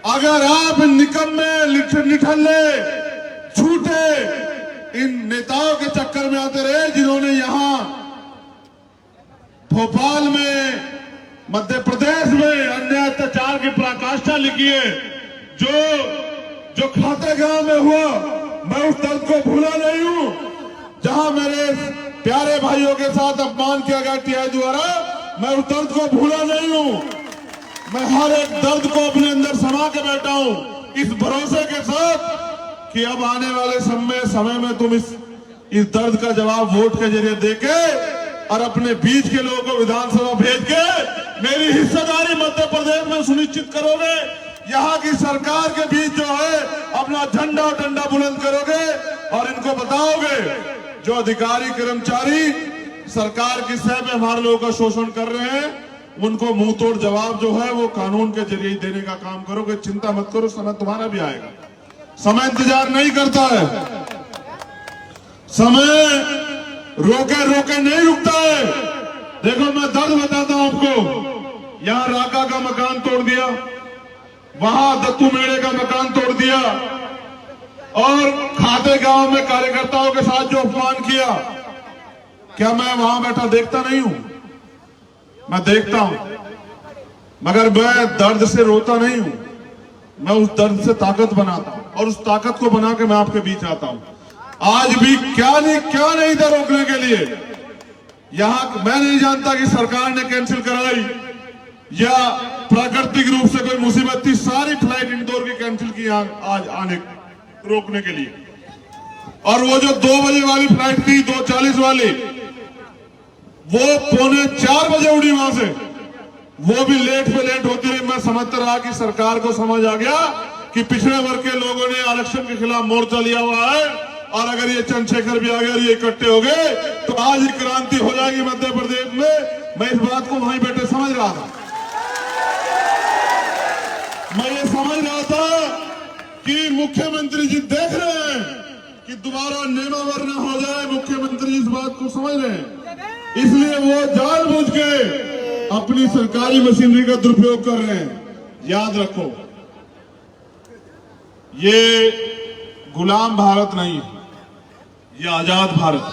अगर आप निकम्मे, निठल्ले, झूठे इन नेताओं के चक्कर में आते रहे जिन्होंने यहां भोपाल में, मध्य प्रदेश में अन्याय अत्याचार की पराकाष्ठा लिखी है। जो खाते गांव में हुआ, मैं उस दर्द को भूला नहीं हूं जहां मेरे प्यारे भाइयों के साथ अपमान किया गया टीआई द्वारा। मैं उस दर्द को भूला नहीं हूं। मैं हर एक दर्द को अपने अंदर समा के बैठा हूं इस भरोसे के साथ कि अब आने वाले समय में तुम इस दर्द का जवाब वोट के जरिए देके और अपने बीच के लोगों को विधानसभा भेज के मेरी हिस्सेदारी मध्य प्रदेश में सुनिश्चित करोगे। यहाँ की सरकार के बीच जो है अपना झंडा और डंडा बुलंद करोगे और इनको बताओगे जो अधिकारी कर्मचारी सरकार की सह में हमारे लोगों का शोषण कर रहे हैं, उनको मुंह तोड़ जवाब जो है वो कानून के जरिए देने का काम करोगे। चिंता मत करो, समय तुम्हारा भी आएगा। समय इंतजार नहीं करता है, समय रोके रोके नहीं रुकता है। देखो मैं दर्द बताता हूं आपको। यहां राका का मकान तोड़ दिया, वहां दत्तू मेड़े का मकान तोड़ दिया और खाते गांव में कार्यकर्ताओं के साथ जो अपमान किया, क्या मैं वहां बैठा देखता नहीं हूं? मैं देखता हूं, मगर मैं दर्द से रोता नहीं हूं। मैं उस दर्द से ताकत बनाता हूं और उस ताकत को बना के मैं आपके बीच आता हूं। आज भी क्या नहीं था रोकने के लिए। यहां मैं नहीं जानता कि सरकार ने कैंसिल कराई या प्राकृतिक रूप से कोई मुसीबत थी। सारी फ्लाइट इंदौर की कैंसिल की आज आने रोकने के लिए। और वो जो 2 बजे वाली फ्लाइट थी, 2:40 वाली, वो 3:45 बजे उड़ी वहां से। वो भी लेट पे लेट होती रही। मैं समझता रहा कि सरकार को समझ आ गया कि पिछड़े वर्ग के लोगों ने आरक्षण के खिलाफ मोर्चा लिया हुआ है और अगर ये चंद्रशेखर भी आ गए और ये इकट्ठे हो गए तो आज ही क्रांति हो जाएगी मध्य प्रदेश में। मैं इस बात को वहीं बैठे समझ रहा था। मैं ये समझ रहा था कि मुख्यमंत्री जी देख रहे हैं कि दोबारा नेमावर न हो जाए। मुख्यमंत्री इस बात को समझ रहे हैं, इसलिए वो जानबूझ के अपनी सरकारी मशीनरी का दुरुपयोग कर रहे हैं। याद रखो, ये गुलाम भारत नहीं है, ये आजाद भारत।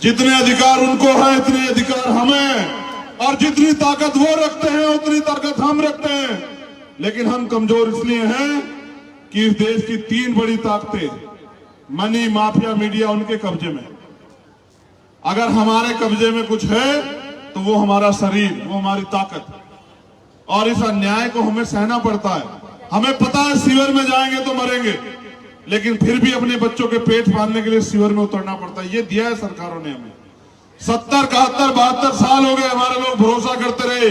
जितने अधिकार उनको हैं इतने अधिकार हमें, और जितनी ताकत वो रखते हैं उतनी ताकत हम रखते हैं। लेकिन हम कमजोर इसलिए हैं कि इस देश की 3 बड़ी ताकतें, मनी, माफिया, मीडिया, उनके कब्जे में। अगर हमारे कब्जे में कुछ है तो वो हमारा शरीर, वो हमारी ताकत। और इस अन्याय को हमें सहना पड़ता है। हमें पता है शिविर में जाएंगे तो मरेंगे, लेकिन फिर भी अपने बच्चों के पेट पालने के लिए शिविर में उतरना पड़ता है। ये दिया है सरकारों ने हमें। 70, 71, 72 साल हो गए हमारे लोग भरोसा करते रहे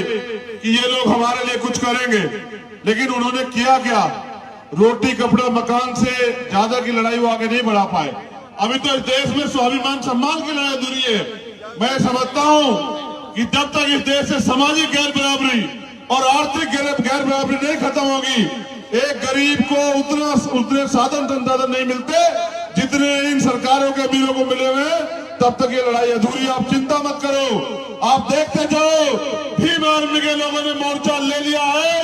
कि ये लोग हमारे लिए कुछ करेंगे, लेकिन उन्होंने किया क्या? रोटी कपड़ा मकान से ज्यादा की लड़ाई वो आगे नहीं बढ़ा पाए। अभी तो इस देश में स्वाभिमान सम्मान की लड़ाई अधूरी है। मैं समझता हूं कि जब तक इस देश से सामाजिक गैर बराबरी और आर्थिक गैर बराबरी नहीं खत्म होगी, एक गरीब को उतने साधन संसाधन नहीं मिलते जितने इन सरकारों के अमीरों को मिले हुए, तब तक ये लड़ाई अधूरी। आप चिंता मत करो, आप देखते जाओ। भीम आर्मी के लोगों ने मोर्चा ले लिया है।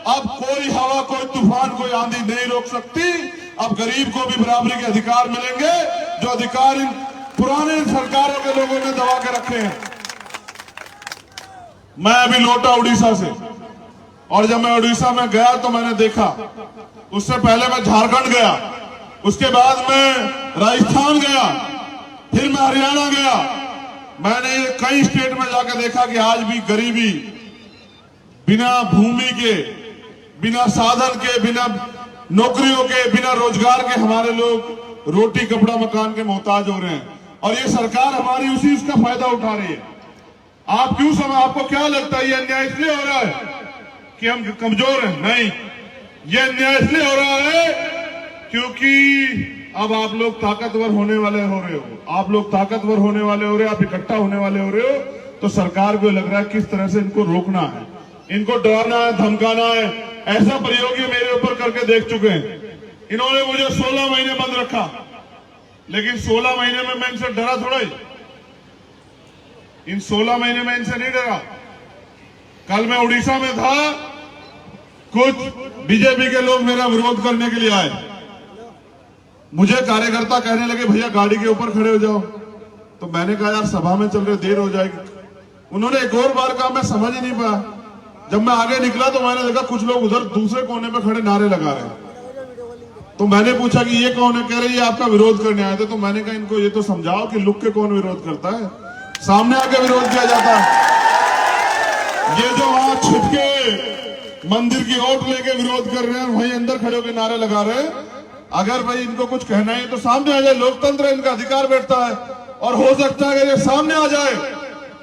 अब कोई हवा, कोई तूफान, कोई आंधी नहीं रोक सकती। अब गरीब को भी बराबरी के अधिकार मिलेंगे, जो अधिकार इन पुराने सरकारों के लोगों ने दबा के रखे हैं। मैं अभी लौटा उड़ीसा से, और जब मैं उड़ीसा में गया तो मैंने देखा, उससे पहले मैं झारखंड गया, उसके बाद मैं राजस्थान गया, फिर मैं हरियाणा गया। मैंने कई स्टेट में जाकर देखा कि आज भी गरीबी, बिना भूमि के, बिना साधन के, बिना नौकरियों के, बिना रोजगार के हमारे लोग रोटी कपड़ा मकान के मोहताज हो रहे हैं। और ये सरकार हमारी उसी उसका फायदा उठा रही है। आप क्यों आपको क्या लगता है ये अन्याय इसलिए हो रहा है कि हम कमजोर हैं? नहीं, ये अन्याय इसलिए हो रहा है क्योंकि अब आप लोग ताकतवर होने वाले हो रहे हो। आप लोग ताकतवर होने वाले हो रहे हो, आप इकट्ठा होने वाले हो रहे हो, तो सरकार को लग रहा है किस तरह से इनको रोकना है, इनको डराना है, धमकाना है। ऐसा प्रयोग ये मेरे ऊपर करके देख चुके हैं। इन्होंने मुझे 16 महीने बंद रखा, लेकिन 16 महीने में मैं इनसे डरा थोड़ा ही। इन 16 महीने में इनसे नहीं डरा। कल मैं उड़ीसा में था, कुछ बीजेपी के लोग मेरा विरोध करने के लिए आए। मुझे कार्यकर्ता कहने लगे भैया गाड़ी के ऊपर खड़े हो जाओ। तो मैंने कहा यार सभा में चल रहे, देर हो जाएगी। उन्होंने एक और बार कहा, मैं समझ ही नहीं पाया। जब मैं आगे निकला तो मैंने देखा कुछ लोग उधर दूसरे कोने में खड़े नारे लगा रहे हैं। तो मैंने पूछा कि ये कौन है? कह रहे ये आपका विरोध करने आए थे। तो मैंने कहा इनको ये तो समझाओ कि लुक के कौन विरोध करता है, सामने आके विरोध किया जाता है। ये जो वहां छिपके मंदिर की ओट लेके विरोध कर रहे हैं, वहीं अंदर खड़े होकर नारे लगा रहे हैं। अगर भाई इनको कुछ कहना है तो सामने आ जाए, लोकतंत्र है, इनका अधिकार बैठता है। और हो सकता है ये सामने आ जाए,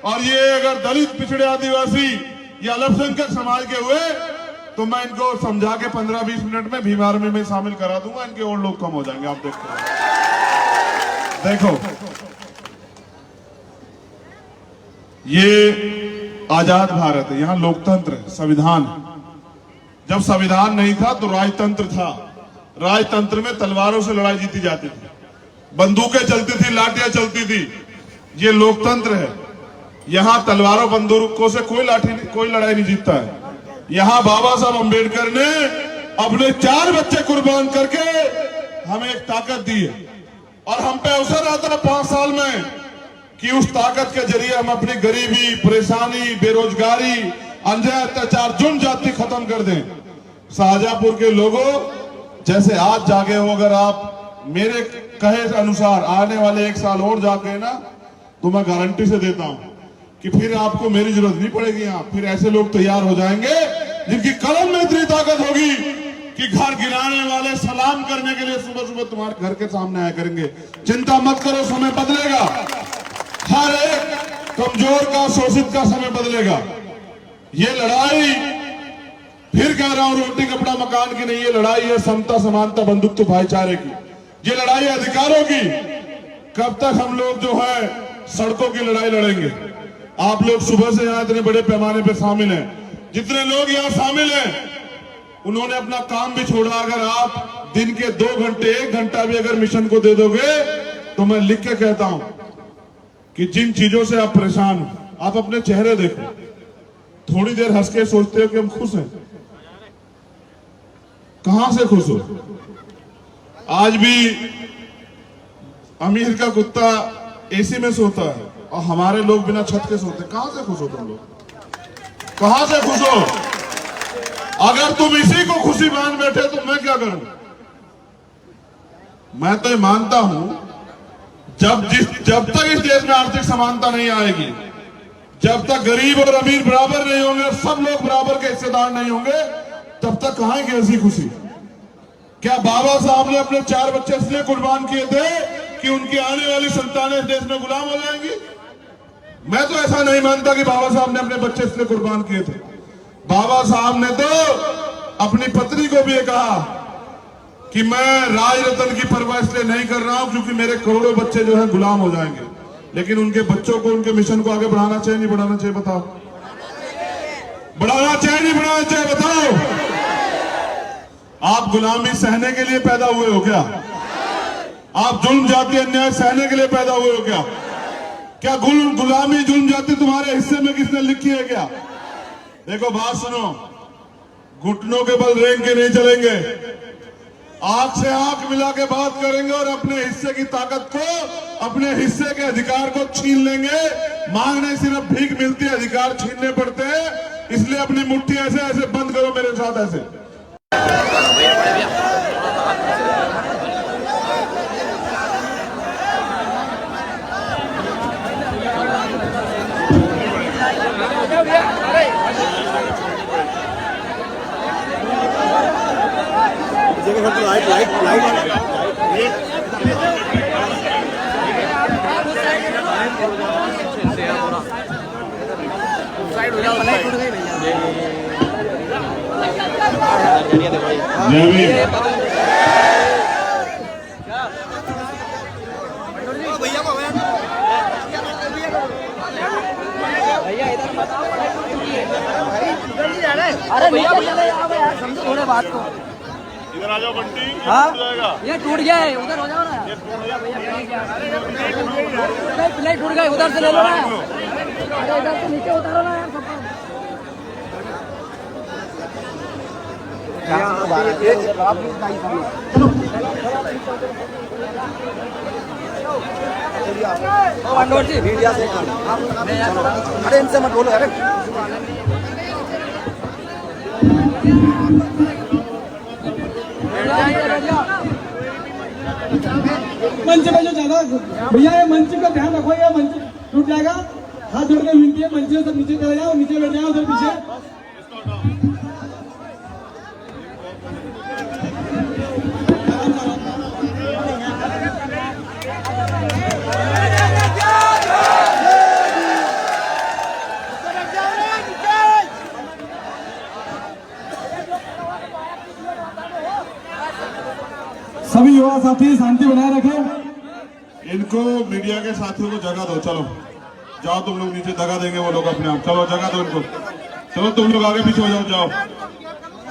और ये अगर दलित, पिछड़े, आदिवासी या अल्पसंख्यक समाज के हुए तो मैं इनको समझा के 15-20 मिनट में भीम आर्मी में शामिल करा दूंगा। इनके और लोग कम हो जाएंगे। आप देखो, ये आजाद भारत है, यहां लोकतंत्र है, संविधान है। जब संविधान नहीं था तो राजतंत्र था। राजतंत्र में तलवारों से लड़ाई जीती जाती थी, बंदूकें चलती थी, लाठियां चलती थी। ये लोकतंत्र है, यहां तलवारों बंदूकों से कोई लड़ाई नहीं जीतता है। यहां बाबा साहब अंबेडकर ने अपने 4 बच्चे कुर्बान करके हमें एक ताकत दी है, और हम पे अवसर आता है 5 साल में कि उस ताकत के जरिए हम अपनी गरीबी, परेशानी, बेरोजगारी, अन्याय, अत्याचार, जुर्म जाति खत्म कर दें। शाहजहांपुर के लोगों जैसे आज जागे हो, अगर आप मेरे कहे अनुसार आने वाले 1 साल और जागे ना, तो मैं गारंटी से देता हूं कि फिर आपको मेरी जरूरत नहीं पड़ेगी। यहां फिर ऐसे लोग तैयार हो जाएंगे जिनकी कलम में इतनी ताकत होगी कि घर गिराने वाले सलाम करने के लिए सुबह सुबह तुम्हारे घर के सामने आया करेंगे। चिंता मत करो, समय बदलेगा। हर एक कमजोर का, शोषित का समय बदलेगा। ये लड़ाई, फिर कह रहा हूं, रोटी कपड़ा मकान की नहीं, ये लड़ाई है समता, समानता, बंधुत्व, भाईचारे की। ये लड़ाई है अधिकारों की। कब तक हम लोग जो है सड़कों की लड़ाई लड़ेंगे? आप लोग सुबह से यहां इतने बड़े पैमाने पर शामिल हैं। जितने लोग यहां शामिल हैं उन्होंने अपना काम भी छोड़ा। अगर आप दिन के 2 घंटे, 1 घंटा भी अगर मिशन को दे दोगे तो मैं लिख के कहता हूं कि जिन चीजों से आप परेशान हो, आप अपने चेहरे देखो, थोड़ी देर हंस के सोचते हो कि हम खुश हैं। कहां से खुश हो? आज भी अमीर का कुत्ता एसी में सोता है और हमारे लोग बिना छत के सोते। कहां से खुश हो तुम लोग? कहां से खुश हो? अगर तुम इसी को खुशी मान बैठे तो मैं क्या करूं? मैं तो ये मानता हूं जब तक इस देश में आर्थिक समानता नहीं आएगी, जब तक गरीब और अमीर बराबर नहीं होंगे, सब लोग बराबर के हिस्सेदार नहीं होंगे, तब तक कहां की ऐसी खुशी? क्या बाबा साहब ने अपने 4 बच्चे इसलिए कुर्बान किए थे कि उनकी आने वाली संतानें इस देश में गुलाम हो जाएंगी? मैं तो ऐसा नहीं मानता कि बाबा साहब ने अपने बच्चे इसलिए कुर्बान किए थे। बाबा साहब ने तो अपनी पत्नी को भी ये कहा कि मैं राज रतन की परवाह इसलिए नहीं कर रहा हूं क्योंकि मेरे करोड़ों बच्चे जो है गुलाम हो जाएंगे। लेकिन उनके बच्चों को, उनके मिशन को आगे बढ़ाना चाहिए नहीं बढ़ाना चाहिए? बताओ, बढ़ाना चाहिए नहीं बढ़ाना चाहिए? बताओ। आप गुलामी सहने के लिए पैदा हुए हो क्या? आप जुल्म जाति अन्याय सहने के लिए पैदा हुए हो क्या? क्या गुलामी जुल्म जाति तुम्हारे हिस्से में किसने लिखी है क्या? देखो बात सुनो, घुटनों के बल रेंग के नहीं चलेंगे, आंख से आंख मिला के बात करेंगे और अपने हिस्से की ताकत को, अपने हिस्से के अधिकार को छीन लेंगे। मांगने सिर्फ भीख मिलती है, अधिकार छीनने पड़ते हैं। इसलिए अपनी मुट्ठी ऐसे ऐसे बंद करो मेरे साथ ऐसे। अरे नीचे चले जाओ यार, समझो थोड़े बात को। इधर आ जाओ बंटी, हाँ जाएगा। ये टूट गया है, उधर हो जाओ ना। प्लेट टूट गई, उधर से ले लो ना। अरे इधर से नीचे उतारो ना यार सबको। मीडिया से अरे इनसे मत बोलो। अरे मंच में जो ज्यादा भैया, ये मंच का ध्यान रखो, ये मंच टूट जाएगा। हाथ जोड़ के विनती है, मंच से सब नीचे चले जाओ, नीचे बैठ जाओ उधर पीछे। सभी युवा साथी शांति बनाए रखें। इनको मीडिया के साथियों को जगह दो। चलो जाओ, तुम लोग नीचे जगह देंगे वो लोग अपने आप। चलो जगह दो इनको। चलो तुम लोग आगे पीछे हो जाओ, जाओ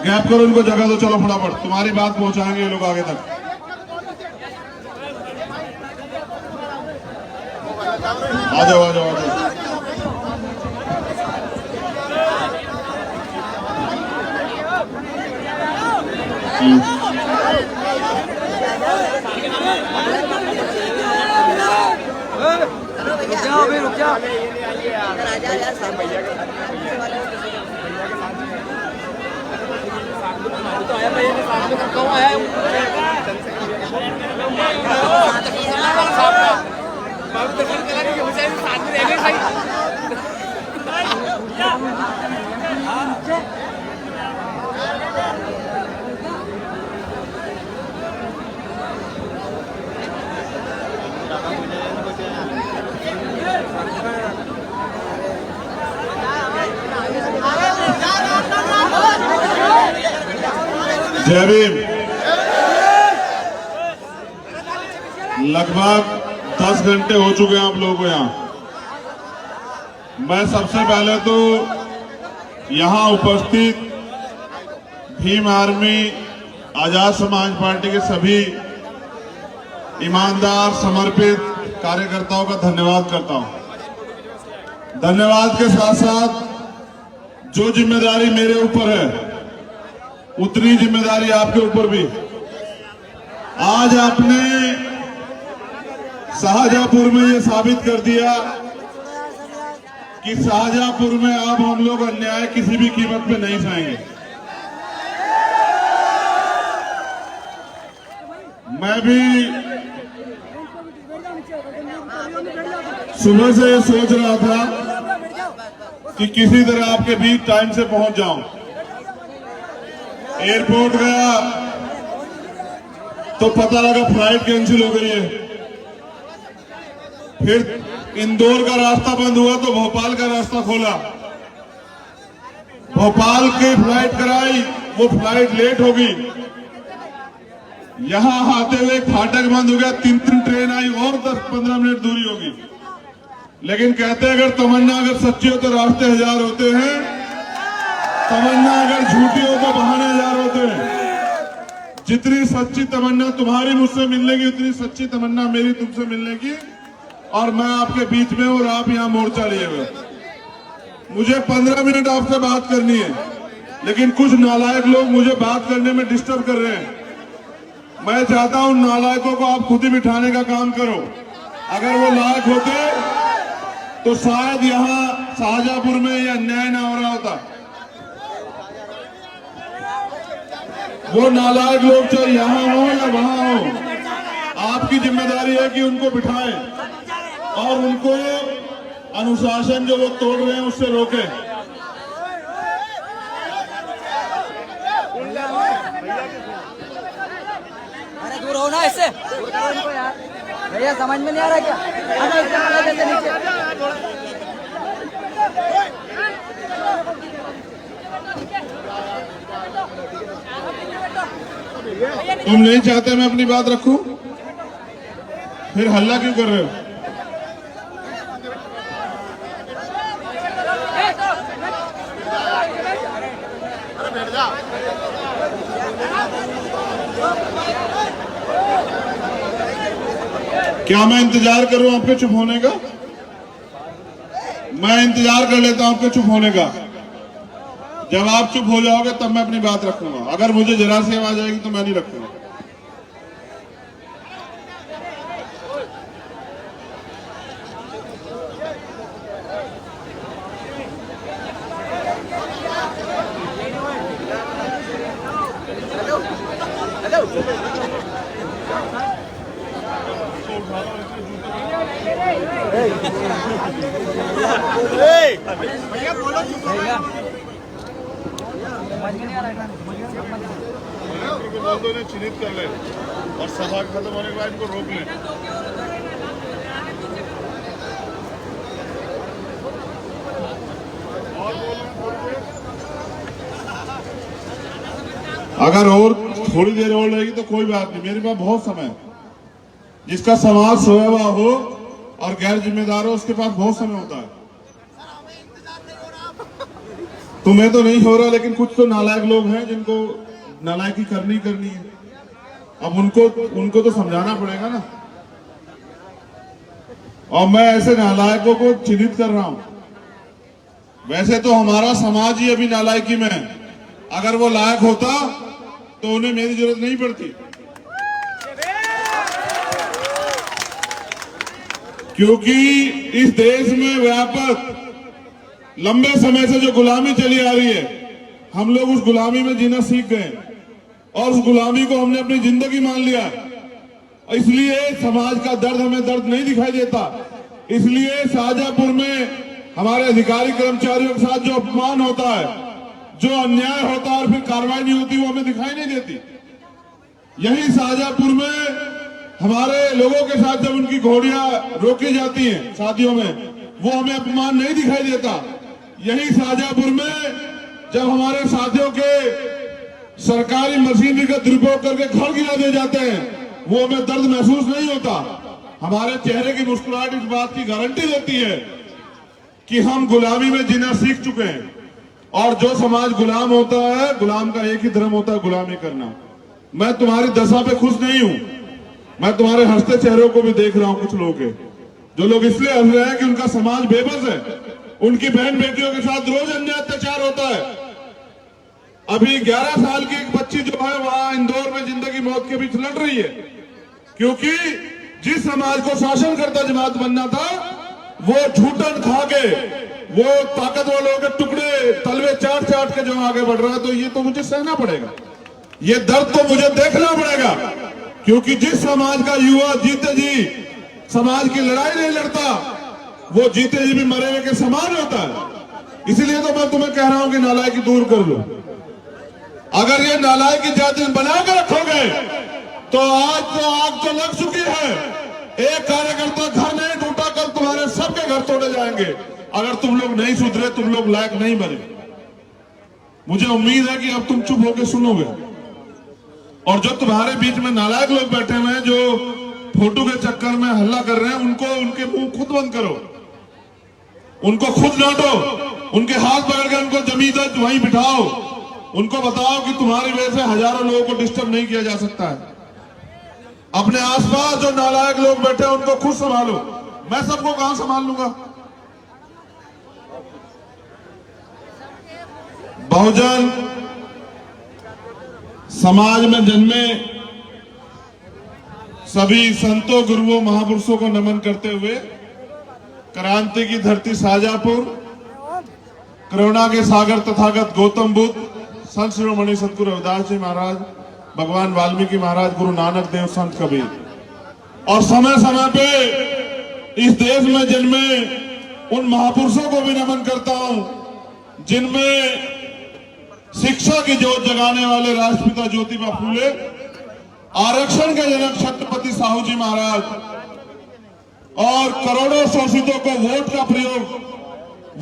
गैप करो, इनको जगह दो। चलो फटाफट, तुम्हारी बात पहुंचाएंगे ये लोग आगे तक। आ जाओ आ जाओ आ जाओ। रुक जाओ अभी, रुक जाओ। जय भीम। लगभग 10 घंटे हो चुके हैं आप लोगों को यहाँ। मैं सबसे पहले तो यहाँ उपस्थित भीम आर्मी आजाद समाज पार्टी के सभी ईमानदार समर्पित कार्यकर्ताओं का धन्यवाद करता हूं। धन्यवाद के साथ साथ जो जिम्मेदारी मेरे ऊपर है उतनी जिम्मेदारी आपके ऊपर भी। आज आपने शाहजहांपुर में ये साबित कर दिया कि शाहजहांपुर में अब हम लोग अन्याय किसी भी कीमत पे नहीं सहेंगे। मैं भी सुबह से ये सोच रहा था कि किसी तरह आपके बीच टाइम से पहुंच जाऊं। एयरपोर्ट गया, तो पता लगा फ्लाइट कैंसिल हो गई है। फिर इंदौर का रास्ता बंद हुआ तो भोपाल का रास्ता खोला, भोपाल की फ्लाइट कराई, वो फ्लाइट लेट हो गई। यहां आते हुए फाटक बंद हो गया, 3 ट्रेन आई और 10-15 मिनट दूरी होगी। लेकिन कहते हैं अगर तमन्ना अगर सच्ची हो तो रास्ते हजार होते हैं, तमन्ना अगर झूठी हो तो बहाने हजार होते हैं। जितनी सच्ची तमन्ना तुम्हारी मुझसे मिलने की, उतनी सच्ची तमन्ना मेरी तुमसे मिलने की। और मैं आपके बीच में और आप यहां मोर्चा लिए हुए। मुझे 15 मिनट आपसे बात करनी है, लेकिन कुछ नालायक लोग मुझे बात करने में डिस्टर्ब कर रहे हैं। मैं चाहता हूं नालायकों को आप खुद ही बिठाने का काम करो। अगर वो लायक होते तो शायद यहां शाहजहांपुर में यह अन्याय ना हो रहा होता। वो नालायक लोग चाहे यहां हो या वहां हो, आपकी जिम्मेदारी है कि उनको बिठाएं और उनको अनुशासन जो वो तोड़ रहे हैं उससे रोकें। अरे दूर हो ना इससे, दूर करो इनको यार। भैया समझ में नहीं आ रहा क्या? आजा इससे पकड़ देते नीचे। तुम नहीं चाहते मैं अपनी बात रखूं, फिर हल्ला क्यों कर रहे हो? क्या मैं इंतजार करूं आपके चुप होने का? मैं इंतजार कर लेता हूं आपके चुप होने का। जब आप चुप हो जाओगे तब मैं अपनी बात रखूंगा। अगर मुझे जरा सी आवाज आएगी तो मैं नहीं रखूंगा। चिन्हित कर ले और सभा खत्म होने के बाद इनको रोक ले। अगर और थोड़ी देर और रहेगी तो कोई बात नहीं, मेरे पास बहुत समय है। जिसका समाज सोया हुआ हो और गैर जिम्मेदार हो उसके पास बहुत समय होता है। तुम्हें तो नहीं हो रहा, लेकिन कुछ तो नालायक लोग हैं जिनको नालायकी करनी है। अब उनको तो समझाना पड़ेगा ना। और मैं ऐसे नालायकों को चिन्हित कर रहा हूं। वैसे तो हमारा समाज ही अभी नालायकी में है। अगर वो लायक होता तो उन्हें मेरी जरूरत नहीं पड़ती, क्योंकि इस देश में व्यापक लंबे समय से जो गुलामी चली आ रही है, हम लोग उस गुलामी में जीना सीख गए और उस गुलामी को हमने अपनी जिंदगी मान लिया। इसलिए समाज का दर्द हमें दर्द नहीं दिखाई देता। इसलिए शाहजहांपुर में हमारे अधिकारी कर्मचारियों के साथ जो अपमान होता है, जो अन्याय होता है और फिर कार्रवाई नहीं होती, वो हमें दिखाई नहीं देती। यही शाहजहांपुर में हमारे लोगों के साथ जब उनकी घोड़ियां रोकी जाती हैं शादियों में, वो हमें अपमान नहीं दिखाई देता। यही शाहजहांपुर में जब हमारे साथियों के सरकारी मशीनरी का दुरुपयोग करके घर गिरा दिए जाते हैं, वो हमें दर्द महसूस नहीं होता। हमारे चेहरे की मुस्कुराहट इस बात की गारंटी देती है कि हम गुलामी में जीना सीख चुके हैं। और जो समाज गुलाम होता है, गुलाम का एक ही धर्म होता है, गुलामी करना। मैं तुम्हारी दशा पे खुश नहीं हूं। मैं तुम्हारे हंसते चेहरों को भी देख रहा हूं। कुछ लोग हैं जो लोग इसलिए हंस रहे हैं कि उनका समाज बेबस है, उनकी बहन बेटियों के साथ रोज अन्याय अत्याचार होता है। अभी 11 साल की एक बच्ची जो है वहां इंदौर में जिंदगी मौत के बीच लड़ रही है, क्योंकि जिस समाज को शासन करता जमात बनना था, वो झूठन खा के, वो ताकतवर लोगों के टुकड़े तलवे चाट चाट के जो आगे बढ़ रहा है। तो ये तो मुझे सहना पड़ेगा, ये दर्द तो मुझे देखना पड़ेगा, क्योंकि जिस समाज का युवा जीते जी समाज की लड़ाई नहीं लड़ता, वो जीते जी भी मरे हुए के समान होता है। इसलिए तो मैं तुम्हें कह रहा हूं कि नालायकी दूर कर लो। अगर ये नालायकी जाति बना के रखोगे तो आज तो आग तो लग चुकी है। एक कार्यकर्ता घर नहीं टूटा, कल तुम्हारे सबके घर तोड़े जाएंगे अगर तुम लोग नहीं सुधरे, तुम लोग लायक नहीं बने। मुझे उम्मीद है कि अब तुम चुप होकर सुनोगे। और जो तुम्हारे बीच में नालायक लोग बैठे हुए हैं, जो फोटो के चक्कर में हल्ला कर रहे हैं, उनको उनके मुंह खुद बंद करो, उनको खुद डांटो, उनके हाथ पकड़ के उनको जमीन तक वहीं बिठाओ, उनको बताओ कि तुम्हारी वजह से हजारों लोगों को डिस्टर्ब नहीं किया जा सकता है। अपने आसपास जो नालायक लोग बैठे हैं उनको खुद संभालो। मैं सबको कहां संभाल लूंगा? बहुजन समाज में जन्मे सभी संतों, गुरुओं, महापुरुषों को नमन करते हुए क्रांति की धरती शाहजहांपुर, करुणा के सागर तथागत गौतम बुद्ध, संत शिरोमणि सतगुरु रविदास जी महाराज, भगवान वाल्मीकि महाराज, गुरु नानक देव, संत कबीर और समय समय पे इस देश में जन्मे उन महापुरुषों को भी नमन करता हूं जिनमें शिक्षा की जोत जगाने वाले राष्ट्रपिता ज्योतिबा फूले, आरक्षण के जनक छत्रपति साहू जी महाराज और करोड़ों शोषितों को वोट का प्रयोग,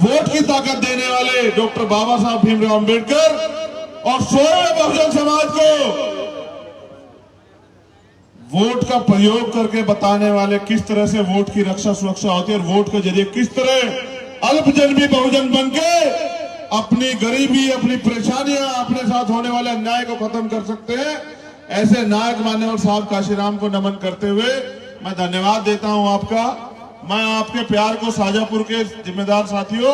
वोट की ताकत देने वाले डॉक्टर बाबा साहब भीमराव अंबेडकर और सोए बहुजन समाज को वोट का प्रयोग करके बताने वाले किस तरह से वोट की रक्षा सुरक्षा होती है और वोट के जरिए किस तरह अल्पजन्मी बहुजन बनके अपनी गरीबी, अपनी परेशानियां, अपने साथ होने वाले अन्याय को खत्म कर सकते हैं। ऐसे नायक मान्यवर साहब काशीराम को नमन करते हुए मैं धन्यवाद देता हूं आपका। मैं आपके प्यार को शाहजहांपुर के जिम्मेदार साथियों,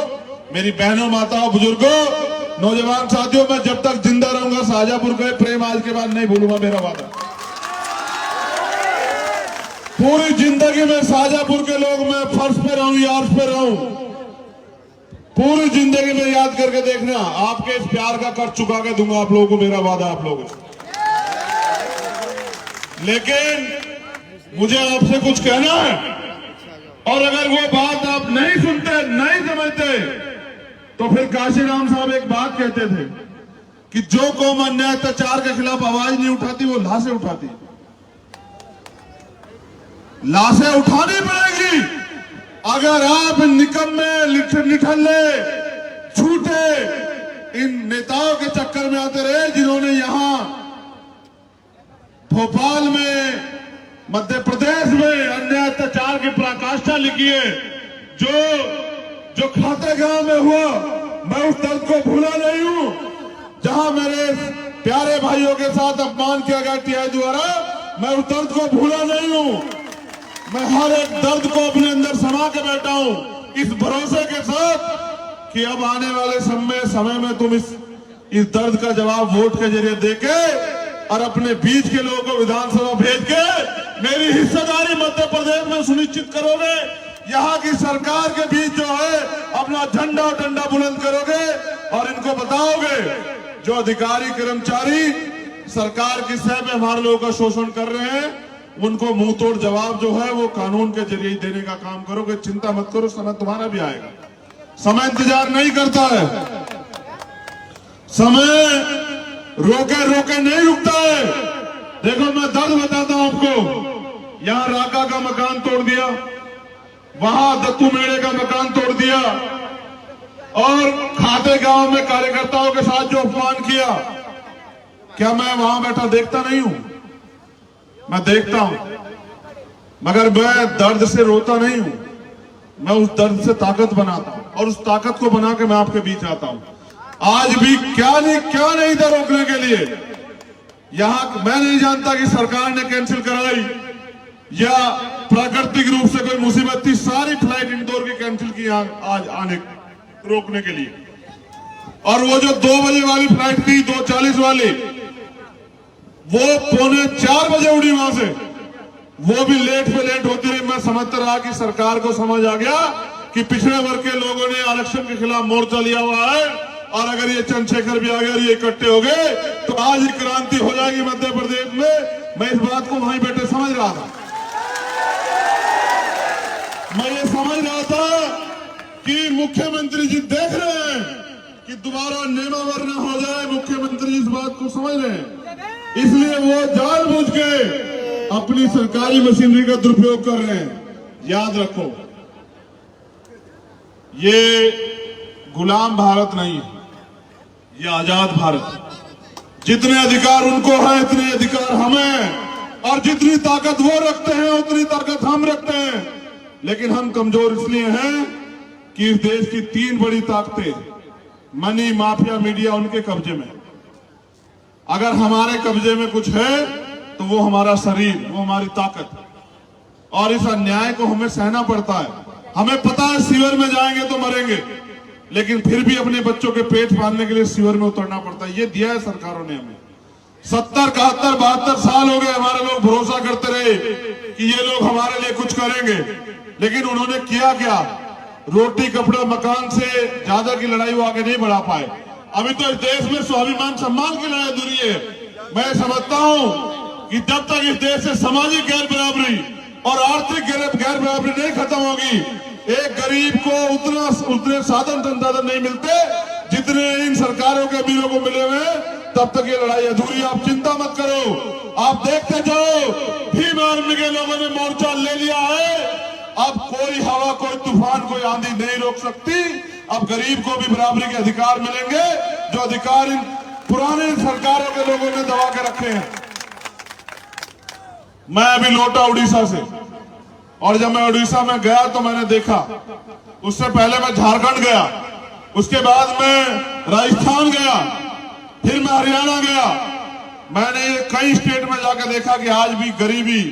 मेरी बहनों, माताओं, बुजुर्गों, नौजवान साथियों, मैं जब तक जिंदा रहूंगा शाहजहांपुर का प्रेम आज के बाद नहीं भूलूंगा, मेरा वादा। पूरी जिंदगी में शाहजहांपुर के लोग, मैं फर्श पे रहूं या अर्श पे रहूं, पूरी जिंदगी में याद करके देखना, आपके इस प्यार का कर चुका के दूंगा आप लोगों को, मेरा वादा आप लोगों से। लेकिन मुझे आपसे कुछ कहना है और अगर वो बात आप नहीं सुनते, नहीं समझते, तो फिर काशीराम साहब एक बात कहते थे कि जो कौम अन्याय अत्याचार के खिलाफ आवाज नहीं उठाती वो लाशें उठाती। लाशें उठानी पड़ेगी अगर आप निकम्मे, निठल्ले, झूठे इन नेताओं के चक्कर में आते रहे जिन्होंने यहां भोपाल में, मध्य प्रदेश में अन्याय अत्याचार की पराकाष्ठा लिखी है। जो खाते गांव में हुआ, मैं उस दर्द को भूला नहीं हूं जहां मेरे प्यारे भाइयों के साथ अपमान किया गया टीआई द्वारा। मैं उस दर्द को भूला नहीं हूं। मैं हर एक दर्द को अपने अंदर समा के बैठा हूं इस भरोसे के साथ कि अब आने वाले समय में तुम इस दर्द का जवाब वोट के जरिए देके और अपने बीच के लोगों को विधानसभा भेज के मेरी हिस्सेदारी मध्य प्रदेश में सुनिश्चित करोगे। यहाँ की सरकार के बीच जो है अपना झंडा और डंडा बुलंद करोगे और इनको बताओगे जो अधिकारी कर्मचारी सरकार की सह में हमारे लोगों का शोषण कर रहे हैं, उनको मुंह तोड़ जवाब जो है वो कानून के जरिए देने का काम करोगे। चिंता मत करो, समय तुम्हारा भी आएगा। समय इंतजार नहीं करता है, समय रोके रोके नहीं रुकता है। देखो मैं दर्द बताता हूं आपको। यहां राका का मकान तोड़ दिया, वहां दत्तू मेड़े का मकान तोड़ दिया और खाते गांव में कार्यकर्ताओं के साथ जो अपमान किया, क्या मैं वहां बैठा देखता नहीं हूं? मैं देखता हूं, मगर मैं दर्द से रोता नहीं हूं। मैं उस दर्द से ताकत बनाता हूं और उस ताकत को बना के मैं आपके बीच आता हूं। आज भी क्या नहीं था रोकने के लिए। यहां मैं नहीं जानता कि सरकार ने कैंसिल कराई या प्राकृतिक रूप से कोई मुसीबत थी। सारी फ्लाइट इंदौर की कैंसिल की आज आने रोकने के लिए। और वो जो 2 बजे वाली फ्लाइट थी, 2:40 वाली, वो 3:45 बजे उड़ी वहां से। वो भी लेट पे लेट होती रही। मैं समझता रहा कि सरकार को समझ आ गया कि पिछड़े वर्ग के लोगों ने आरक्षण के खिलाफ मोर्चा लिया हुआ है और अगर ये चंद्रशेखर भी आ गए और ये इकट्ठे हो गए तो आज ही क्रांति हो जाएगी मध्य प्रदेश में। मैं इस बात को वहीं बैठे समझ रहा था। मैं ये समझ रहा था कि मुख्यमंत्री जी देख रहे हैं कि दोबारा नेमावर न हो जाए। मुख्यमंत्री इस बात को समझ रहे हैं। इसलिए वो जानबूझ के अपनी सरकारी मशीनरी का दुरुपयोग कर रहे हैं। याद रखो, ये गुलाम भारत नहीं है, ये आजाद भारत। जितने अधिकार उनको हैं इतने अधिकार हमें, और जितनी ताकत वो रखते हैं उतनी ताकत हम रखते हैं। लेकिन हम कमजोर इसलिए हैं कि इस देश की 3 बड़ी ताकतें, मनी, माफिया, मीडिया, उनके कब्जे में। अगर हमारे कब्जे में कुछ है तो वो हमारा शरीर, वो हमारी ताकत, और इस अन्याय को हमें सहना पड़ता है। हमें पता है सीवर में जाएंगे तो मरेंगे, लेकिन फिर भी अपने बच्चों के पेट पालने के लिए सीवर में उतरना पड़ता है। ये दिया है सरकारों ने हमें। 70, 71, 72 साल हो गए हमारे लोग भरोसा करते रहे कि ये लोग हमारे लिए कुछ करेंगे, लेकिन उन्होंने किया क्या? रोटी, कपड़ा, मकान से ज्यादा की लड़ाई वो आगे नहीं बढ़ा पाए। अभी तो इस देश में स्वाभिमान सम्मान की लड़ाई अधूरी है। मैं समझता हूं कि जब तक इस देश से सामाजिक गैर बराबरी और आर्थिक गैर बराबरी नहीं खत्म होगी, एक गरीब को उतने साधन संसाधन नहीं मिलते जितने इन सरकारों के अमीरों को मिले हुए, तब तक ये लड़ाई अधूरी। आप चिंता मत करो, आप देखते जाओ। भीम आर्मी के लोगों ने मोर्चा ले लिया है। अब कोई हवा, कोई तूफान, कोई आंधी नहीं रोक सकती। अब गरीब को भी बराबरी के अधिकार मिलेंगे, जो अधिकार इन पुराने सरकारों के लोगों ने दबा के रखे हैं। मैं अभी लौटा उड़ीसा से, और जब मैं उड़ीसा में गया तो मैंने देखा, उससे पहले मैं झारखंड गया, उसके बाद मैं राजस्थान गया, फिर मैं हरियाणा गया। मैंने कई स्टेट में जाकर देखा कि आज भी गरीबी,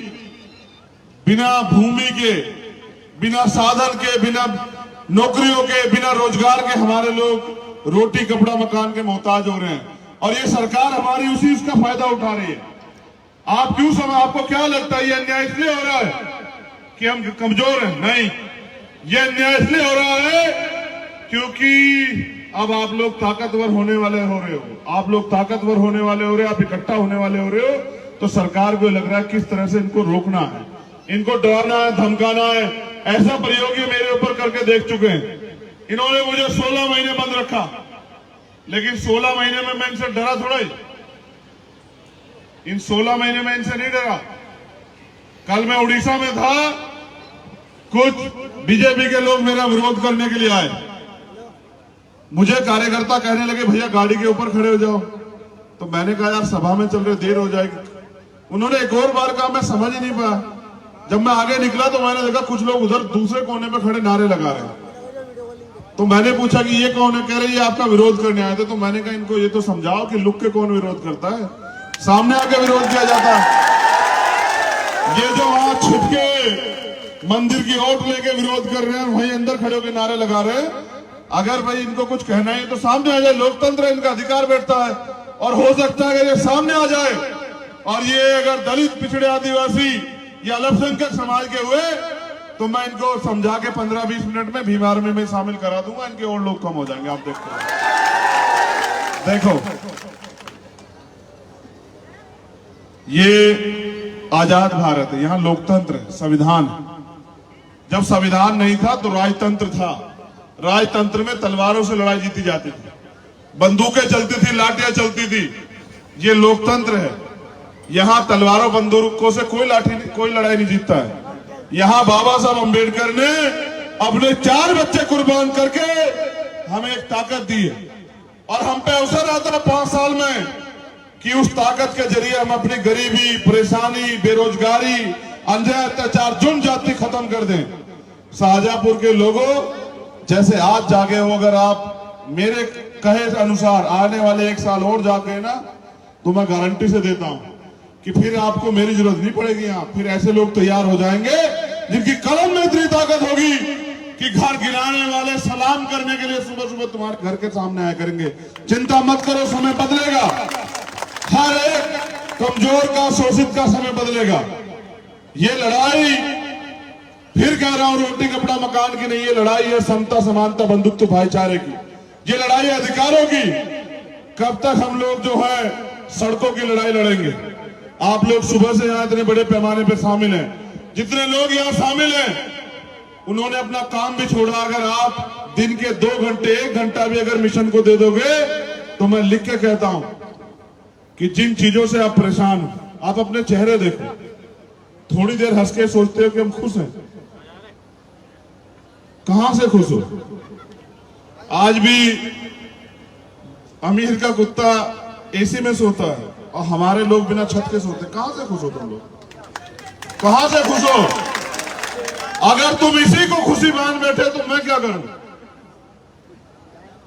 बिना भूमि के, बिना साधन के, बिना नौकरियों के, बिना रोजगार के हमारे लोग रोटी, कपड़ा, मकान के मोहताज हो रहे हैं। और ये सरकार हमारी उसी इसका फायदा उठा रही है। आप क्यों आपको क्या लगता है ये अन्याय इसलिए हो रहा है कि हम कमजोर हैं? नहीं, ये अन्याय इसलिए हो रहा है क्योंकि अब आप लोग ताकतवर होने वाले हो रहे हो। आप लोग ताकतवर होने वाले हो रहे हो, आप इकट्ठा होने वाले हो रहे हो, तो सरकार को लग रहा है किस तरह से इनको रोकना है, इनको डराना है, धमकाना है। ऐसा प्रयोग ये मेरे ऊपर करके देख चुके हैं। इन्होंने मुझे 16 महीने बंद रखा, लेकिन 16 महीने में मैं इनसे डरा थोड़ा ही। इन 16 महीने में इनसे नहीं डरा। कल मैं उड़ीसा में था, कुछ बीजेपी के लोग मेरा विरोध करने के लिए आए। मुझे कार्यकर्ता कहने लगे भैया गाड़ी के ऊपर खड़े हो जाओ, तो मैंने कहा यार सभा में चल रहे, देर हो जाएगी। उन्होंने एक और बार कहा, मैं समझ ही नहीं पाया। जब मैं आगे निकला तो मैंने देखा कुछ लोग उधर दूसरे कोने में खड़े नारे लगा रहे हैं। तो मैंने पूछा कि ये कौन है? कह रहे ये आपका विरोध करने आए थे। तो मैंने कहा इनको ये तो समझाओ कि लुक के कौन विरोध करता है, सामने आके विरोध किया जाता है। ये जो वहां छिपके मंदिर की ओट लेके विरोध कर रहे हैं, वहीं अंदर खड़े होकर नारे लगा रहे हैं। अगर भाई इनको कुछ कहना है तो सामने आ जाए, लोकतंत्र है, इनका अधिकार बैठता है। और हो सकता है कि ये सामने आ जाए, और ये अगर दलित, पिछड़े, आदिवासी या अल्पसंख्यक समाज के हुए तो मैं इनको समझा के 15-20 मिनट में भीम आर्मी में शामिल करा दूंगा। इनके और लोग कम हो जाएंगे। आप देखो, ये आजाद भारत है, यहां लोकतंत्र है, संविधान है। जब संविधान नहीं था तो राजतंत्र था। राजतंत्र में तलवारों से लड़ाई जीती जाती थी, बंदूकें चलती थी, लाठियां चलती थी। ये लोकतंत्र है, यहां तलवारों बंदूकों से कोई लड़ाई नहीं जीतता है। यहां बाबा साहब अंबेडकर ने अपने 4 बच्चे कुर्बान करके हमें एक ताकत दी है, और हम पे अवसर आता है 5 साल में कि उस ताकत के जरिए हम अपनी गरीबी, परेशानी, बेरोजगारी, अन्याय, अत्याचार, जुर्म जाति खत्म कर दें। शाहजहांपुर के लोगों जैसे आज जागे हो, अगर आप मेरे कहे अनुसार आने वाले 1 साल और जागे ना, तो मैं गारंटी से देता हूं कि फिर आपको मेरी जरूरत नहीं पड़ेगी। यहां फिर ऐसे लोग तैयार हो जाएंगे जिनकी कलम में इतनी ताकत होगी कि घर गिराने वाले सलाम करने के लिए सुबह सुबह तुम्हारे घर के सामने आया करेंगे। चिंता मत करो, समय बदलेगा। हर एक कमजोर का, शोषित का समय बदलेगा। ये लड़ाई, फिर कह रहा हूं, रोटी, कपड़ा, मकान की नहीं, ये लड़ाई है समता, समानता, बंधुत्व, भाईचारे की। ये लड़ाई है अधिकारों की। कब तक हम लोग जो है सड़कों की लड़ाई लड़ेंगे? आप लोग सुबह से यहां इतने बड़े पैमाने पर शामिल हैं। जितने लोग यहां शामिल हैं उन्होंने अपना काम भी छोड़ा। अगर आप दिन के 2 घंटे, 1 घंटा भी अगर मिशन को दे दोगे तो मैं लिख के कहता हूं कि जिन चीजों से आप परेशान हो, आप अपने चेहरे देखो, थोड़ी देर हंस के सोचते हो कि हम खुश हैं। कहां से खुश हो? आज भी अमीर का कुत्ता एसी में सोता है और हमारे लोग बिना छत के सोते। कहां से खुश हो तुम लोग? कहां से खुश हो? अगर तुम इसी को खुशी मान बैठे तो मैं क्या करूं?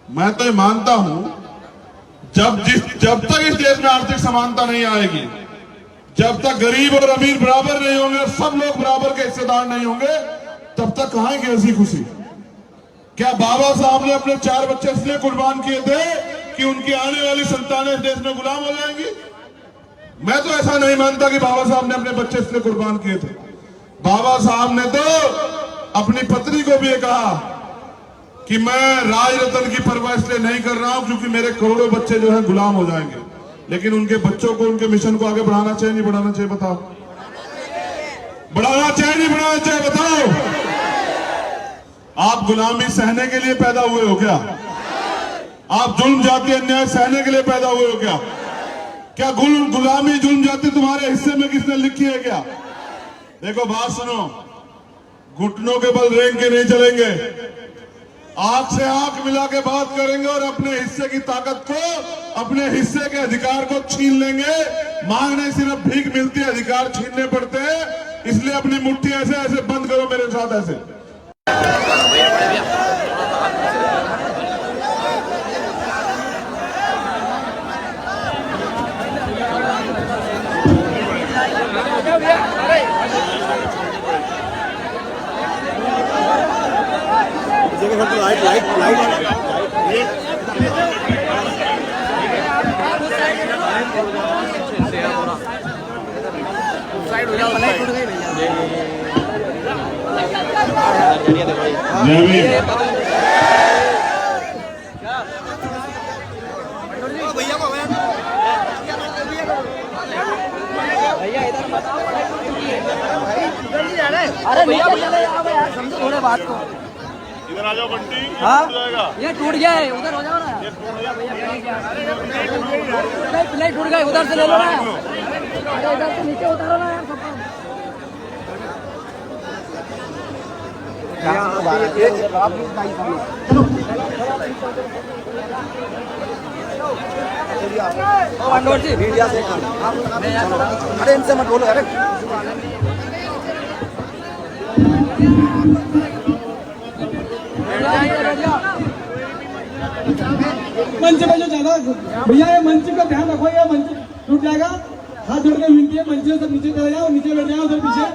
मैं तो मानता हूं जब तक इस देश में आर्थिक समानता नहीं आएगी, जब तक गरीब और अमीर बराबर नहीं होंगे और सब लोग बराबर के हिस्सेदार नहीं होंगे, तब तक कहां की ऐसी खुशी? क्या बाबा साहब ने अपने 4 बच्चे इसलिए कुर्बान किए थे कि उनकी आने वाली संतानें इस देश में गुलाम हो जाएंगी? मैं तो ऐसा नहीं मानता कि बाबा साहब ने अपने बच्चे इसलिए कुर्बान किए थे। बाबा साहब ने तो अपनी पत्नी को भी ये कहा कि मैं राज रत्न की परवाह इसलिए नहीं कर रहा हूं क्योंकि मेरे करोड़ों बच्चे जो है गुलाम हो जाएंगे। लेकिन उनके बच्चों को, उनके मिशन को आगे बढ़ाना चाहिए नहीं बढ़ाना चाहिए? बताओ, बढ़ाना चाहिए नहीं बढ़ाना चाहिए? बताओ। आप गुलामी सहने के लिए पैदा हुए हो क्या? आप जुल्म जाति अन्याय सहने के लिए पैदा हुए हो क्या? क्या गुलामी जुल्म जाति तुम्हारे हिस्से में किसने लिखी है क्या? देखो बात सुनो, घुटनों के बल रेंग के नहीं चलेंगे, आंख से आंख मिला के बात करेंगे और अपने हिस्से की ताकत को, अपने हिस्से के अधिकार को छीन लेंगे। मांगने सिर्फ भीख मिलती है, अधिकार छीनने पड़ते हैं। इसलिए अपनी मुट्ठी ऐसे ऐसे बंद करो मेरे साथ ऐसे। अरे भैया चले आओ यार, समझो थोड़े बात को। इधर आ जाओ बंटी, हाँ जाएगा। ये टूट गया है, उधर हो जाओ ना। प्लेट टूट गए, उधर से ले लो ना। अरे इधर से नीचे उतारो ना यार सबको। मीडिया से अरे इनसे मत बोलो। अरे मंच में जो ज्यादा भैया, ये मंच का ध्यान रखो, ये मंच टूट जाएगा। हाथ जोड़ के विनती है, मंच से सब नीचे चले जाओ, नीचे बैठ जाओ उधर पीछे।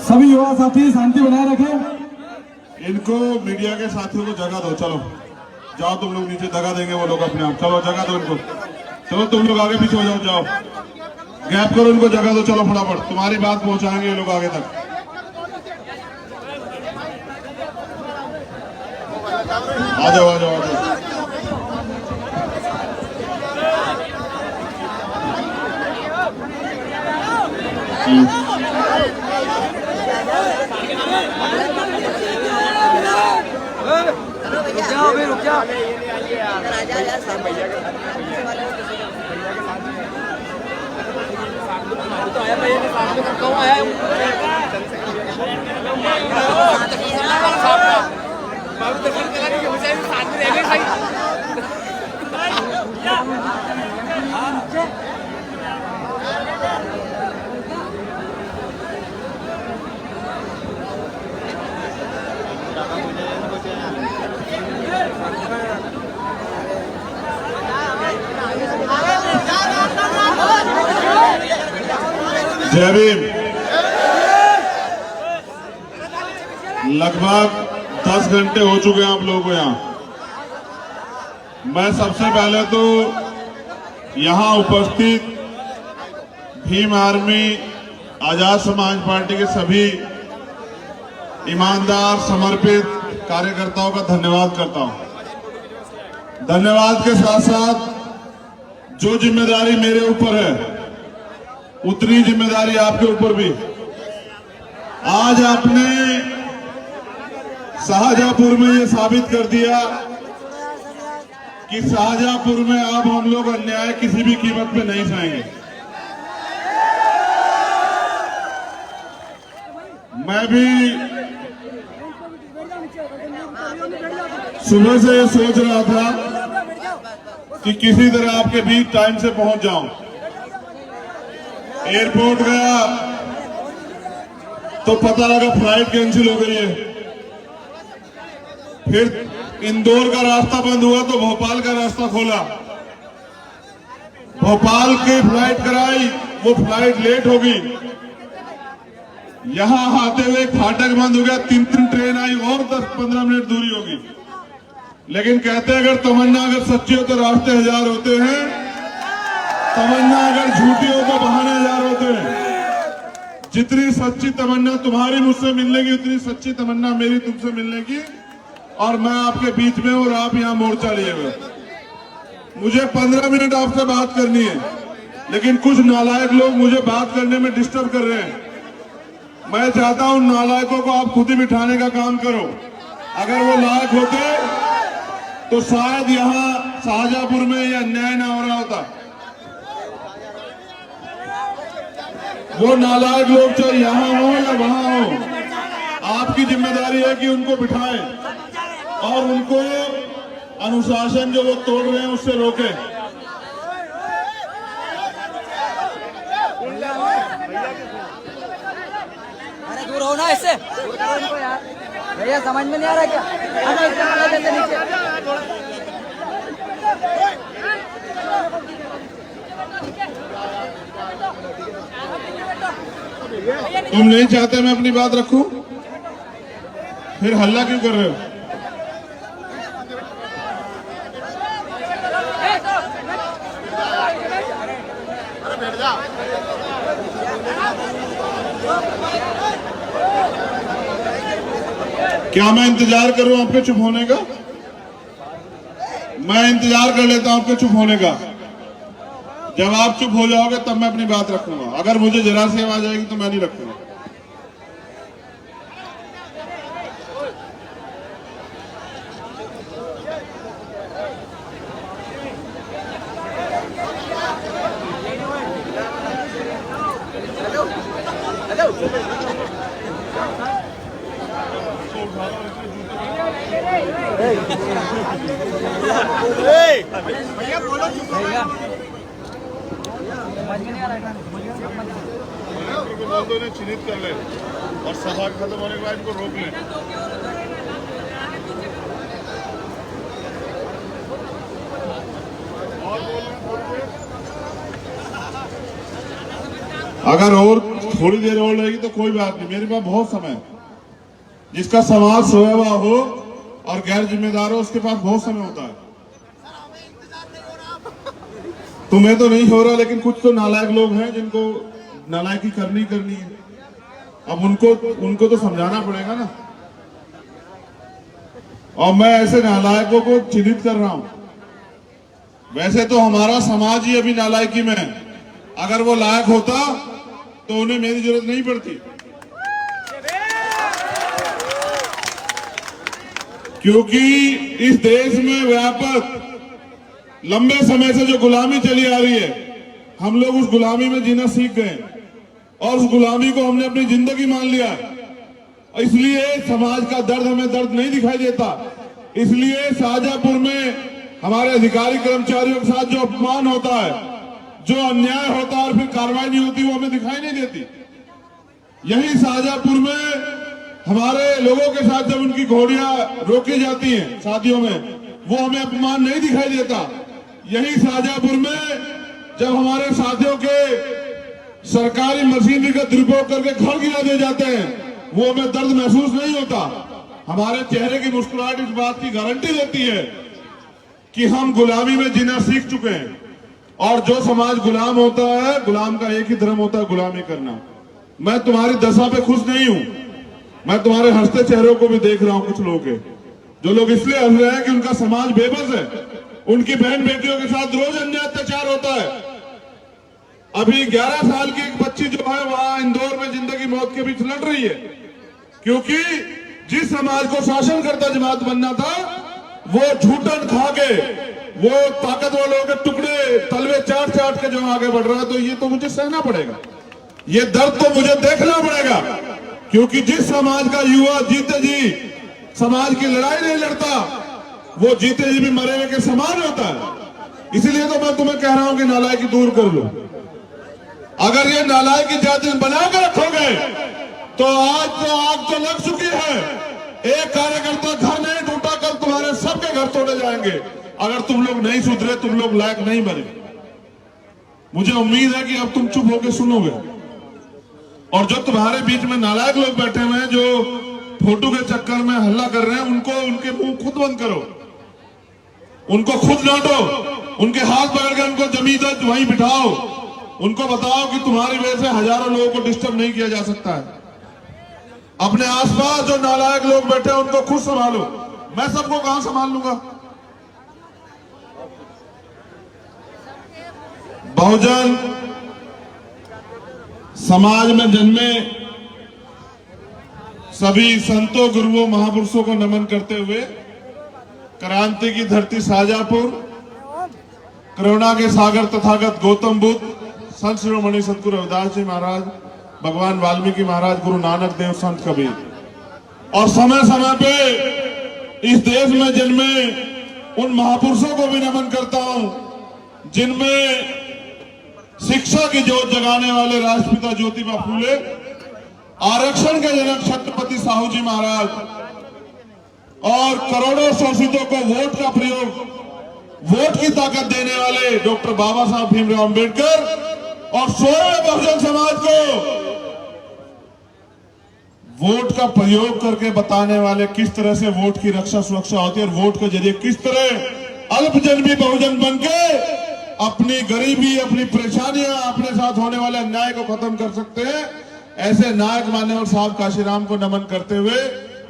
सभी युवा साथी शांति बनाए रखें। इनको मीडिया के साथियों को जगह दो। चलो जाओ, तुम लोग नीचे जगह देंगे वो लोग अपने आप। चलो जगह दो इनको। चलो तुम लोग आगे पीछे हो जाओ, जाओ गैप करो, इनको जगह दो। चलो फटाफट, तुम्हारी बात पहुंचाएंगे ये लोग आगे तक। आ जाओ आ जाओ आ जाओ। रुक जाओ अभी, रुक जाओ। जय भीम। लगभग 10 घंटे हो चुके हैं आप लोगों को यहाँ। मैं सबसे पहले तो यहाँ उपस्थित भीम आर्मी, आजाद समाज पार्टी के सभी ईमानदार, समर्पित कार्यकर्ताओं का धन्यवाद करता हूं। धन्यवाद के साथ साथ जो जिम्मेदारी मेरे ऊपर है उतनी जिम्मेदारी आपके ऊपर भी। आज आपने शाहजहांपुर में ये साबित कर दिया कि शाहजहांपुर में अब हम लोग अन्याय किसी भी कीमत पे नहीं सहेंगे। मैं भी सुबह से ये सोच रहा था कि किसी तरह आपके बीच टाइम से पहुंच जाऊं। एयरपोर्ट गया तो पता लगा फ्लाइट कैंसिल हो गई है। फिर इंदौर का रास्ता बंद हुआ तो भोपाल का रास्ता खोला। भोपाल की फ्लाइट कराई, वो फ्लाइट लेट हो गई। यहां आते हुए फाटक बंद हो गया, 3 ट्रेन आई और 10-15 मिनट दूरी होगी। लेकिन कहते हैं अगर तमन्ना अगर सच्ची हो तो रास्ते हजार होते हैं, तमन्ना अगर झूठी हो तो बहाने हजार होते हैं। जितनी सच्ची तमन्ना तुम्हारी मुझसे मिलने की उतनी सच्ची तमन्ना मेरी तुमसे मिलने की। और मैं आपके बीच में और आप यहां मोर्चा लिए हुए। मुझे 15 मिनट आपसे बात करनी है, लेकिन कुछ नालायक लोग मुझे बात करने में डिस्टर्ब कर रहे हैं। मैं चाहता हूं नालायकों को आप खुद ही बिठाने का काम करो। अगर वो लायक होते तो शायद यहां शाहजहांपुर में ये अन्याय ना हो रहा होता। वो नालायक लोग चाहे यहां हो या वहां हो, आपकी जिम्मेदारी है कि उनको बिठाएं और उनको अनुशासन जो वो तोड़ रहे हैं उससे रोकें। अरे दूर हो ना इससे, दूर करो इनको यार। भैया समझ में नहीं आ रहा क्या? आजा इससे पकड़ देते नीचे। तुम नहीं चाहते मैं अपनी बात रखूं? फिर हल्ला क्यों कर रहे हो? क्या मैं इंतजार करूं आपके चुप होने का? मैं इंतजार कर लेता हूं आपके चुप होने का। जब आप चुप हो जाओगे तब मैं अपनी बात रखूंगा। अगर मुझे जरा सी आवाज आएगी तो मैं नहीं रखूंगा। भैया समझ में नहीं आ रहा। बोल दो इन्हें चिन्हित कर ले और सभा खत्म होने के बाद इनको रोक ले। अगर और थोड़ी देर और रहेगी तो कोई बात नहीं, मेरे पास बहुत समय है। जिसका समाज सोया हुआ हो और गैर जिम्मेदार हो उसके पास बहुत समय होता है। तुम्हें तो नहीं हो रहा, लेकिन कुछ तो नालायक लोग हैं जिनको नालायकी करनी है। अब उनको तो समझाना पड़ेगा ना। और मैं ऐसे नालायकों को चिन्हित कर रहा हूं। वैसे तो हमारा समाज ही अभी नालायकी में है। अगर वो लायक होता तो उन्हें मेरी जरूरत नहीं पड़ती, क्योंकि इस देश में व्यापक लंबे समय से जो गुलामी चली आ रही है, हम लोग उस गुलामी में जीना सीख गए और उस गुलामी को हमने अपनी जिंदगी मान लिया। इसलिए समाज का दर्द हमें दर्द नहीं दिखाई देता। इसलिए शाहजहांपुर में हमारे अधिकारी कर्मचारियों के साथ जो अपमान होता है, जो अन्याय होता है और फिर कार्रवाई नहीं होती, वो हमें दिखाई नहीं देती। यही शाहजहांपुर में हमारे लोगों के साथ जब उनकी घोड़ियां रोकी जाती हैं शादियों में, वो हमें अपमान नहीं दिखाई देता। यही शाहजहांपुर में जब हमारे साथियों के सरकारी मशीनरी का दुरुपयोग करके घर गिरा दिए जाते हैं, वो हमें दर्द महसूस नहीं होता। हमारे चेहरे की मुस्कुराहट इस बात की गारंटी देती है कि हम गुलामी में जीना सीख चुके हैं। और जो समाज गुलाम होता है, गुलाम का एक ही धर्म होता है, गुलामी करना। मैं तुम्हारी दशा पे खुश नहीं हूं। मैं तुम्हारे हंसते चेहरों को भी देख रहा हूं, कुछ लोग हैं जो लोग इसलिए हंस रहे हैं कि उनका समाज बेबस है, उनकी बहन बेटियों के साथ रोज अन्याय अत्याचार होता है। अभी 11 साल की एक बच्ची जो है वहां इंदौर में जिंदगी मौत के बीच लड़ रही है, क्योंकि जिस समाज को शासन करता जमात बनना था वो झूठन खा के, वो ताकत वालों के टुकड़े तलवे चाट चाट के जो आगे बढ़ रहा है। तो ये तो मुझे सहना पड़ेगा, ये दर्द तो मुझे देखना पड़ेगा, क्योंकि जिस समाज का युवा जीते जी समाज की लड़ाई नहीं लड़ता वो जीते जी भी मरे हुए के समान होता है। इसलिए तो मैं तुम्हें कह रहा हूं कि नालायकी दूर कर लो। अगर ये नालायकी जाति बना के रखोगे तो आज तो आग तो लग चुकी है। एक कार्यकर्ता घर नहीं टूटा, कल तुम्हारे सबके घर तोड़े जाएंगे अगर तुम लोग नहीं सुधरे, तुम लोग लायक नहीं बने। मुझे उम्मीद है कि अब तुम चुप होकर सुनोगे। और जो तुम्हारे बीच में नालायक लोग बैठे हुए हैं जो फोटो के चक्कर में हल्ला कर रहे हैं, उनको उनके मुंह खुद बंद करो, उनको खुद डांटो, उनके हाथ पकड़ के उनको जमीन वहीं बिठाओ, उनको बताओ कि तुम्हारी वजह से हजारों लोगों को डिस्टर्ब नहीं किया जा सकता है। अपने आसपास जो नालायक लोग बैठे हैं उनको खुद संभालो, मैं सबको कहां संभाल लूंगा। बहुजन समाज में जन्मे सभी संतों, गुरुओं, महापुरुषों को नमन करते हुए क्रांति की धरती शाहजहांपुर, करुणा के सागर तथागत गौतम बुद्ध, संत शिरोमणि सतगुरु रविदास जी महाराज, भगवान वाल्मीकि महाराज, गुरु नानक देव, संत कबीर और समय समय पे इस देश में जन्मे उन महापुरुषों को भी नमन करता हूं जिनमें शिक्षा की जोत जगाने वाले राष्ट्रपिता ज्योतिबा फूले, आरक्षण के जनक छत्रपति साहू जी महाराज और करोड़ों शोषितों को वोट का प्रयोग, वोट की ताकत देने वाले डॉक्टर बाबा साहब भीमराव अंबेडकर और सोए बहुजन समाज को वोट का प्रयोग करके बताने वाले किस तरह से वोट की रक्षा सुरक्षा होती है और वोट के जरिए किस तरह अल्पजन भी बहुजन बनके अपनी गरीबी, अपनी परेशानियां, अपने साथ होने वाले अन्याय को खत्म कर सकते हैं। ऐसे नायक मान्यवर साहब काशीराम को नमन करते हुए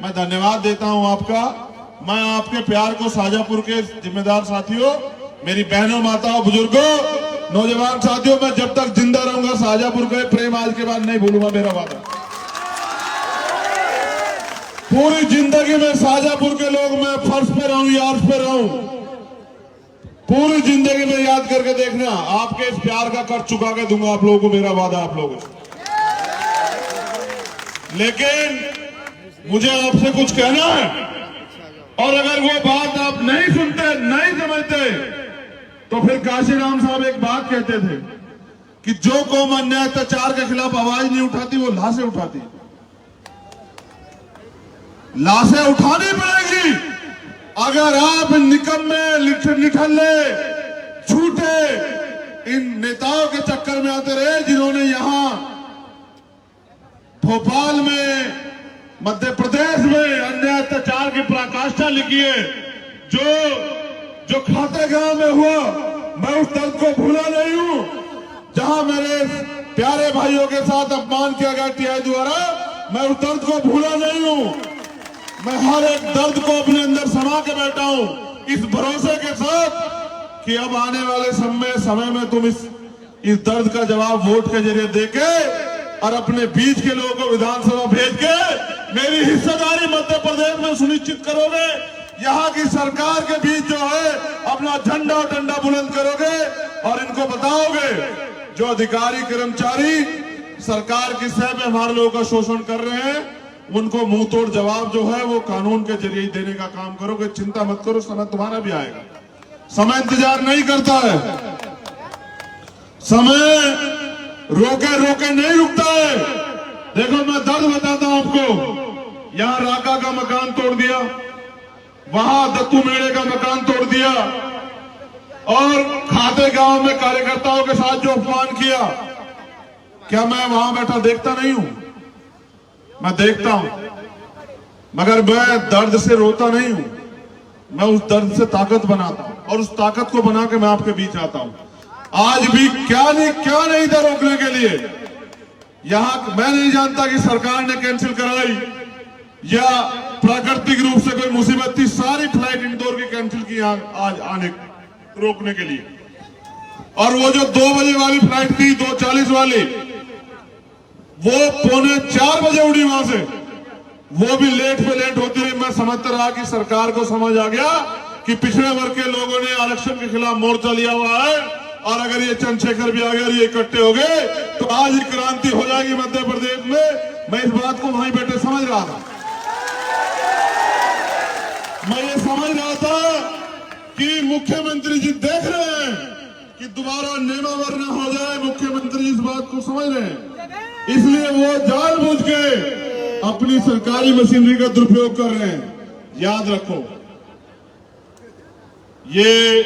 मैं धन्यवाद देता हूं आपका। मैं आपके प्यार को शाहजहांपुर के जिम्मेदार साथियों, मेरी बहनों, माताओं, बुजुर्गों, नौजवान साथियों, मैं जब तक जिंदा रहूंगा शाहजहांपुर का प्रेम आज के बाद नहीं भूलूंगा, मेरा वादा। पूरी जिंदगी में शाहजहांपुर के लोग मैं फर्श पे रहूं या अर्श पे रहूं, पूरी जिंदगी में याद करके देखना, आपके इस प्यार का कर चुका के दूंगा आप लोगों को, मेरा वादा आप लोगों से। लेकिन मुझे आपसे कुछ कहना है और अगर वो बात आप नहीं सुनते, नहीं समझते, तो फिर काशीराम साहब एक बात कहते थे कि जो कौम अन्याय अत्याचार के खिलाफ आवाज नहीं उठाती वो लाशें उठाती। लाशें उठानी पड़ेगी अगर आप निकम्मे, निठल्ले, झूठे इन नेताओं के चक्कर में आते रहे जिन्होंने यहां भोपाल में, मध्य प्रदेश में अन्याय अत्याचार की पराकाष्ठा लिखी है। जो खाते गांव में हुआ, मैं उस दर्द को भूला नहीं हूं। जहां मेरे प्यारे भाइयों के साथ अपमान किया गया टीआई द्वारा, मैं उस दर्द को भूला नहीं हूं। मैं हर एक दर्द को अपने अंदर समा के बैठा हूं इस भरोसे के साथ कि अब आने वाले समय में तुम इस दर्द का जवाब वोट के जरिए देके और अपने बीच के लोगों को विधानसभा भेज के मेरी हिस्सेदारी मध्य प्रदेश में सुनिश्चित करोगे। यहाँ की सरकार के बीच जो है अपना झंडा और डंडा बुलंद करोगे और इनको बताओगे जो अधिकारी कर्मचारी सरकार की सह में हमारे लोगों का शोषण कर रहे हैं, उनको मुंह तोड़ जवाब जो है वो कानून के जरिए देने का काम करोगे। चिंता मत करो, समय तुम्हारा भी आएगा। समय इंतजार नहीं करता है, समय रोके रोके नहीं रुकता है। देखो मैं दर्द बताता हूं आपको, यहां राका का मकान तोड़ दिया, वहां दत्तू मेड़े का मकान तोड़ दिया और खाते गांव में कार्यकर्ताओं के साथ जो अपमान किया, क्या मैं वहां बैठा देखता नहीं हूं? मैं देखता हूं, मगर मैं दर्द से रोता नहीं हूं। मैं उस दर्द से ताकत बनाता हूं और उस ताकत को बना के मैं आपके बीच आता हूं। आज भी क्या नहीं था रोकने के लिए। यहां मैं नहीं जानता कि सरकार ने कैंसिल कराई, या प्राकृतिक रूप से कोई मुसीबत थी, सारी फ्लाइट इंदौर की कैंसिल की आज आने रोकने के लिए। और वो जो 2 बजे वाली फ्लाइट थी, 2:40 वाली, वो 3:45 बजे उड़ी वहां से, वो भी लेट पे लेट होती रही। मैं समझता रहा कि सरकार को समझ आ गया कि पिछड़े वर्ग के लोगों ने आरक्षण के खिलाफ मोर्चा लिया हुआ है, और अगर ये चंद्रशेखर भी आ गए और ये इकट्ठे हो गए तो आज ही क्रांति हो जाएगी मध्य प्रदेश में। मैं इस बात को वहीं बैठे समझ रहा था। मैं ये समझ रहा था कि मुख्यमंत्री जी देख रहे हैं कि दोबारा नेमावर न हो जाए। मुख्यमंत्री इस बात को समझ रहे हैं, इसलिए वो जानबूझ के अपनी सरकारी मशीनरी का दुरुपयोग कर रहे हैं। याद रखो, ये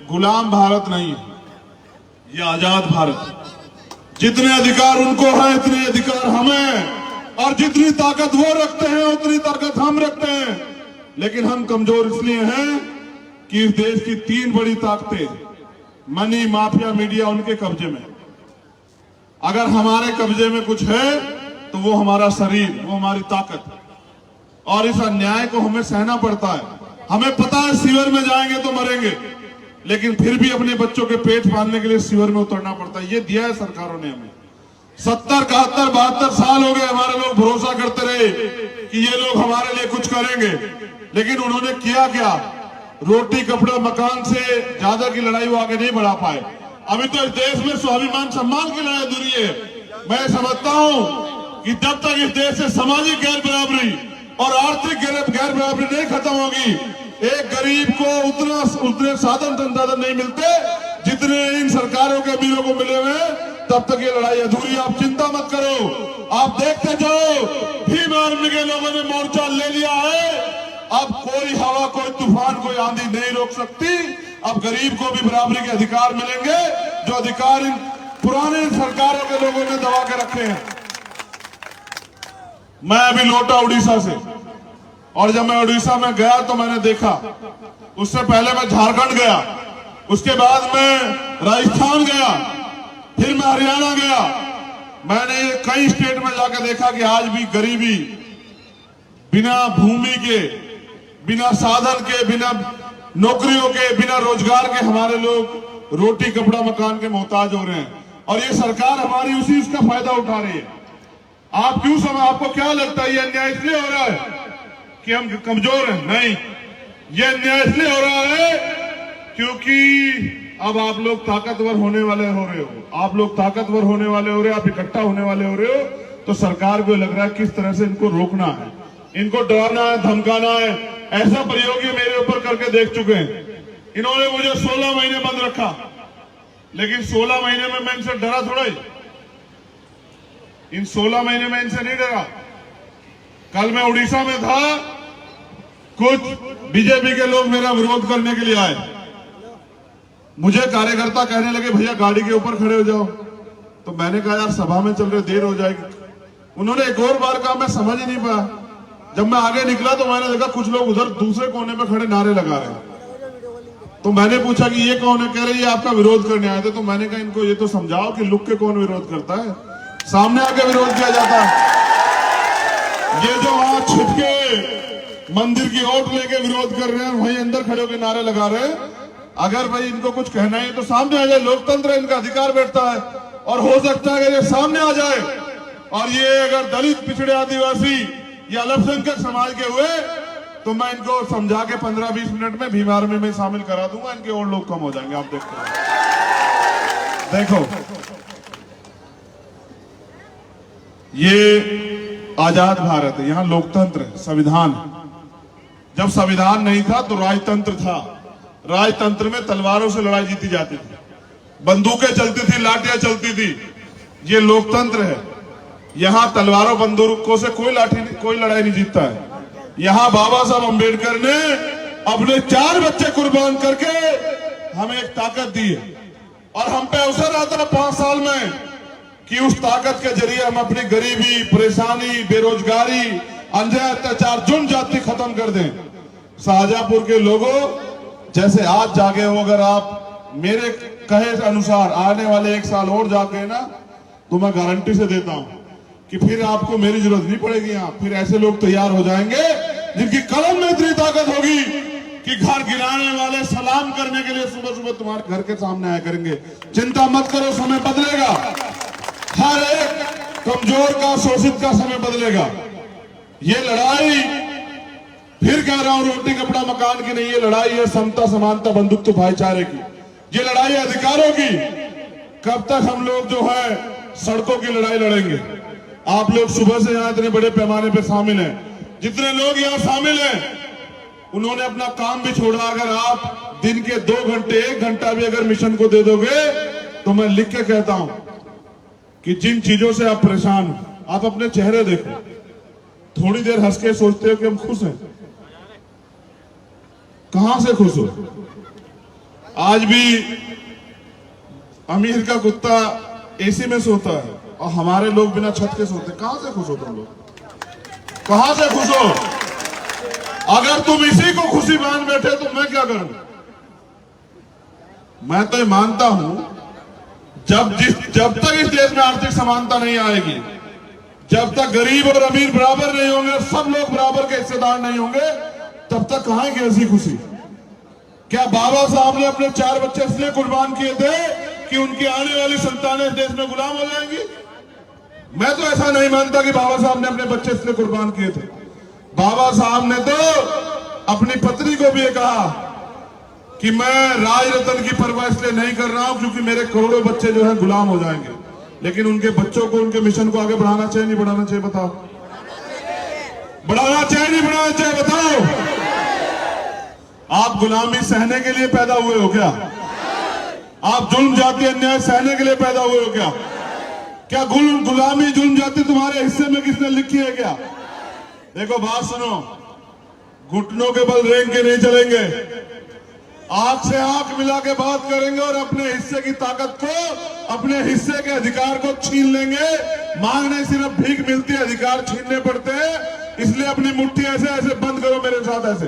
गुलाम भारत नहीं है, ये आजाद भारत। जितने अधिकार उनको हैं इतने अधिकार हमें, और जितनी ताकत वो रखते हैं उतनी ताकत हम रखते हैं। लेकिन हम कमजोर इसलिए हैं कि इस देश की 3 बड़ी ताकतें, मनी, माफिया, मीडिया, उनके कब्जे में। अगर हमारे कब्जे में कुछ है तो वो हमारा शरीर, वो हमारी ताकत, और इस अन्याय को हमें सहना पड़ता है। हमें पता है सीवर में जाएंगे तो मरेंगे, लेकिन फिर भी अपने बच्चों के पेट पालने के लिए सीवर में उतरना पड़ता है। ये दिया है सरकारों ने हमें। 70, 71, 72 साल हो गए हमारे लोग भरोसा करते रहे कि ये लोग हमारे लिए कुछ करेंगे, लेकिन उन्होंने किया क्या? रोटी, कपड़ा, मकान से ज्यादा की लड़ाई वो आगे नहीं बढ़ा पाए। अभी तो इस देश में स्वाभिमान सम्मान की लड़ाई अधूरी है। मैं समझता हूं कि जब तक इस देश से सामाजिक गैर बराबरी और आर्थिक गैर बराबरी नहीं खत्म होगी, एक गरीब को उतने साधन संसाधन नहीं मिलते जितने इन सरकारों के वीरों को मिले हुए, तब तक ये लड़ाई अधूरी। आप चिंता मत करो, आप देखते जाओ। भीम आर्मी के लोगों ने मोर्चा ले लिया है। अब कोई हवा, कोई तूफान, कोई आंधी नहीं रोक सकती। अब गरीब को भी बराबरी के अधिकार मिलेंगे, जो अधिकार इन पुराने सरकारों के लोगों ने दबा के रखे हैं। मैं अभी लौटा उड़ीसा से, और जब मैं उड़ीसा में गया तो मैंने देखा, उससे पहले मैं झारखंड गया, उसके बाद मैं राजस्थान गया, फिर मैं हरियाणा गया। मैंने कई स्टेट में जाकर देखा कि आज भी गरीबी, बिना भूमि के, बिना साधन के, बिना नौकरियों के, बिना रोजगार के हमारे लोग रोटी, कपड़ा, मकान के मोहताज हो रहे हैं। और ये सरकार हमारी उसी इसका फायदा उठा रही है। आप क्यों समझ, आपको क्या लगता है ये अन्याय इसलिए हो रहा है कि हम कमजोर हैं? नहीं, ये अन्याय इसलिए हो रहा है क्योंकि अब आप लोग ताकतवर होने वाले हो रहे हो। आप लोग ताकतवर होने वाले हो रहे हो, आप इकट्ठा होने वाले हो रहे हो, तो सरकार को लग रहा है किस तरह से इनको रोकना है, इनको डराना है, धमकाना है। ऐसा प्रयोग ये मेरे ऊपर करके देख चुके हैं। इन्होंने मुझे 16 महीने बंद रखा, लेकिन 16 महीने में मैं इनसे डरा थोड़ा ही। इन 16 महीने में इनसे नहीं डरा। कल मैं उड़ीसा में था, कुछ बीजेपी के लोग मेरा विरोध करने के लिए आए। मुझे कार्यकर्ता कहने लगे भैया गाड़ी के ऊपर खड़े हो जाओ, तो मैंने कहा यार सभा में चल रहे, देर हो जाएगी। उन्होंने एक और बार कहा, मैं समझ ही नहीं पाया। जब मैं आगे निकला तो मैंने देखा कुछ लोग उधर दूसरे कोने में खड़े नारे लगा रहे हैं। तो मैंने पूछा कि ये कौन है? कह रहे ये आपका विरोध करने आए थे। तो मैंने कहा इनको ये तो समझाओ कि लुक के कौन विरोध करता है, सामने आके विरोध किया जाता है। ये जो वहां छिपके मंदिर की ओट लेके विरोध कर रहे हैं, वहीं अंदर खड़े होकर नारे लगा रहे हैं। अगर भाई इनको कुछ कहना है तो सामने आ जाए, लोकतंत्र है, इनका अधिकार बैठता है। और हो सकता है कि ये सामने आ जाए, और ये अगर दलित, पिछड़े, आदिवासी या अल्पसंख्यक समाज के हुए तो मैं इनको समझा के 15-20 मिनट में भीम आर्मी में शामिल करा दूंगा। इनके और लोग कम हो जाएंगे, आप देखते हैं। देखो, ये आजाद भारत है, यहां लोकतंत्र है, संविधान है। जब संविधान नहीं था तो राजतंत्र था। राजतंत्र में तलवारों से लड़ाई जीती जाती थी, बंदूकें चलती थी, लाठियां चलती थी। ये लोकतंत्र है, यहां तलवारों बंदूकों से कोई लड़ाई नहीं जीतता है। यहां बाबा साहब अंबेडकर ने अपने 4 बच्चे कुर्बान करके हमें एक ताकत दी है, और हम पे अवसर आता है 5 साल में कि उस ताकत के जरिए हम अपनी गरीबी, परेशानी, बेरोजगारी, अन्याय, अत्याचार, जुर्म जाति खत्म कर दें। शाहजहांपुर के लोगों जैसे आज जागे हो, अगर आप मेरे कहे अनुसार आने वाले 1 साल और जागे ना, तो मैं गारंटी से देता हूं कि फिर आपको मेरी जरूरत नहीं पड़ेगी यहाँ, फिर ऐसे लोग तैयार हो जाएंगे जिनकी कलम में इतनी ताकत होगी कि घर गिराने वाले सलाम करने के लिए सुबह सुबह तुम्हारे घर के सामने आया करेंगे। चिंता मत करो, समय बदलेगा, हर एक कमजोर का, शोषित का समय बदलेगा। ये लड़ाई फिर कह रहा हूं रोटी कपड़ा मकान की नहीं, ये लड़ाई है समता समानता बंधुत्व भाईचारे की, ये लड़ाई है अधिकारों की। कब तक हम लोग जो है सड़कों की लड़ाई लड़ेंगे? आप लोग सुबह से यहां इतने बड़े पैमाने पर शामिल हैं, जितने लोग यहां शामिल हैं उन्होंने अपना काम भी छोड़ा। अगर आप दिन के 2 घंटे 1 घंटा भी अगर मिशन को दे दोगे तो मैं लिख के कहता हूं कि जिन चीजों से आप परेशान हो, आप अपने चेहरे देखो, थोड़ी देर हंस के सोचते हो कि हम खुश हैं। कहां से खुश हो? आज भी अमीर का कुत्ता एसी में सोता है और हमारे लोग बिना छत के सोते। कहां से खुश हो तुम लोग? कहां से खुश हो? अगर तुम इसी को खुशी मान बैठे तो मैं क्या करूं? मैं तो मानता हूं जब तक इस देश में आर्थिक समानता नहीं आएगी, जब तक गरीब और अमीर बराबर नहीं होंगे, सब लोग बराबर के हिस्सेदार नहीं होंगे, तब तक कहां की ऐसी खुशी? क्या बाबा साहब ने अपने 4 बच्चे इसलिए कुर्बान किए थे कि उनकी आने वाली संतानें इस देश में गुलाम हो जाएंगी? मैं तो ऐसा नहीं मानता कि बाबा साहब ने अपने बच्चे इसलिए कुर्बान किए थे। बाबा साहब ने तो अपनी पत्नी को भी ये कहा कि मैं राज रतन की परवाह इसलिए नहीं कर रहा हूं क्योंकि मेरे करोड़ों बच्चे जो है गुलाम हो जाएंगे। लेकिन उनके बच्चों को, उनके मिशन को आगे बढ़ाना चाहिए नहीं बढ़ाना चाहिए? बताओ, बढ़ाना चाहिए नहीं बढ़ाना चाहिए? बताओ। आप गुलामी सहने के लिए पैदा हुए हो क्या? आप जुल्म जाति अन्याय सहने के लिए पैदा हुए हो क्या? क्या गुलामी जुल्म जाति तुम्हारे हिस्से में किसने लिखी है क्या? देखो बात सुनो, घुटनों के बल रेंग के नहीं चलेंगे, आंख से आंख मिला के बात करेंगे और अपने हिस्से की ताकत को, अपने हिस्से के अधिकार को छीन लेंगे। मांगने सिर्फ भीख मिलती है, अधिकार छीनने पड़ते हैं। इसलिए अपनी मुट्ठी ऐसे ऐसे बंद करो मेरे साथ, ऐसे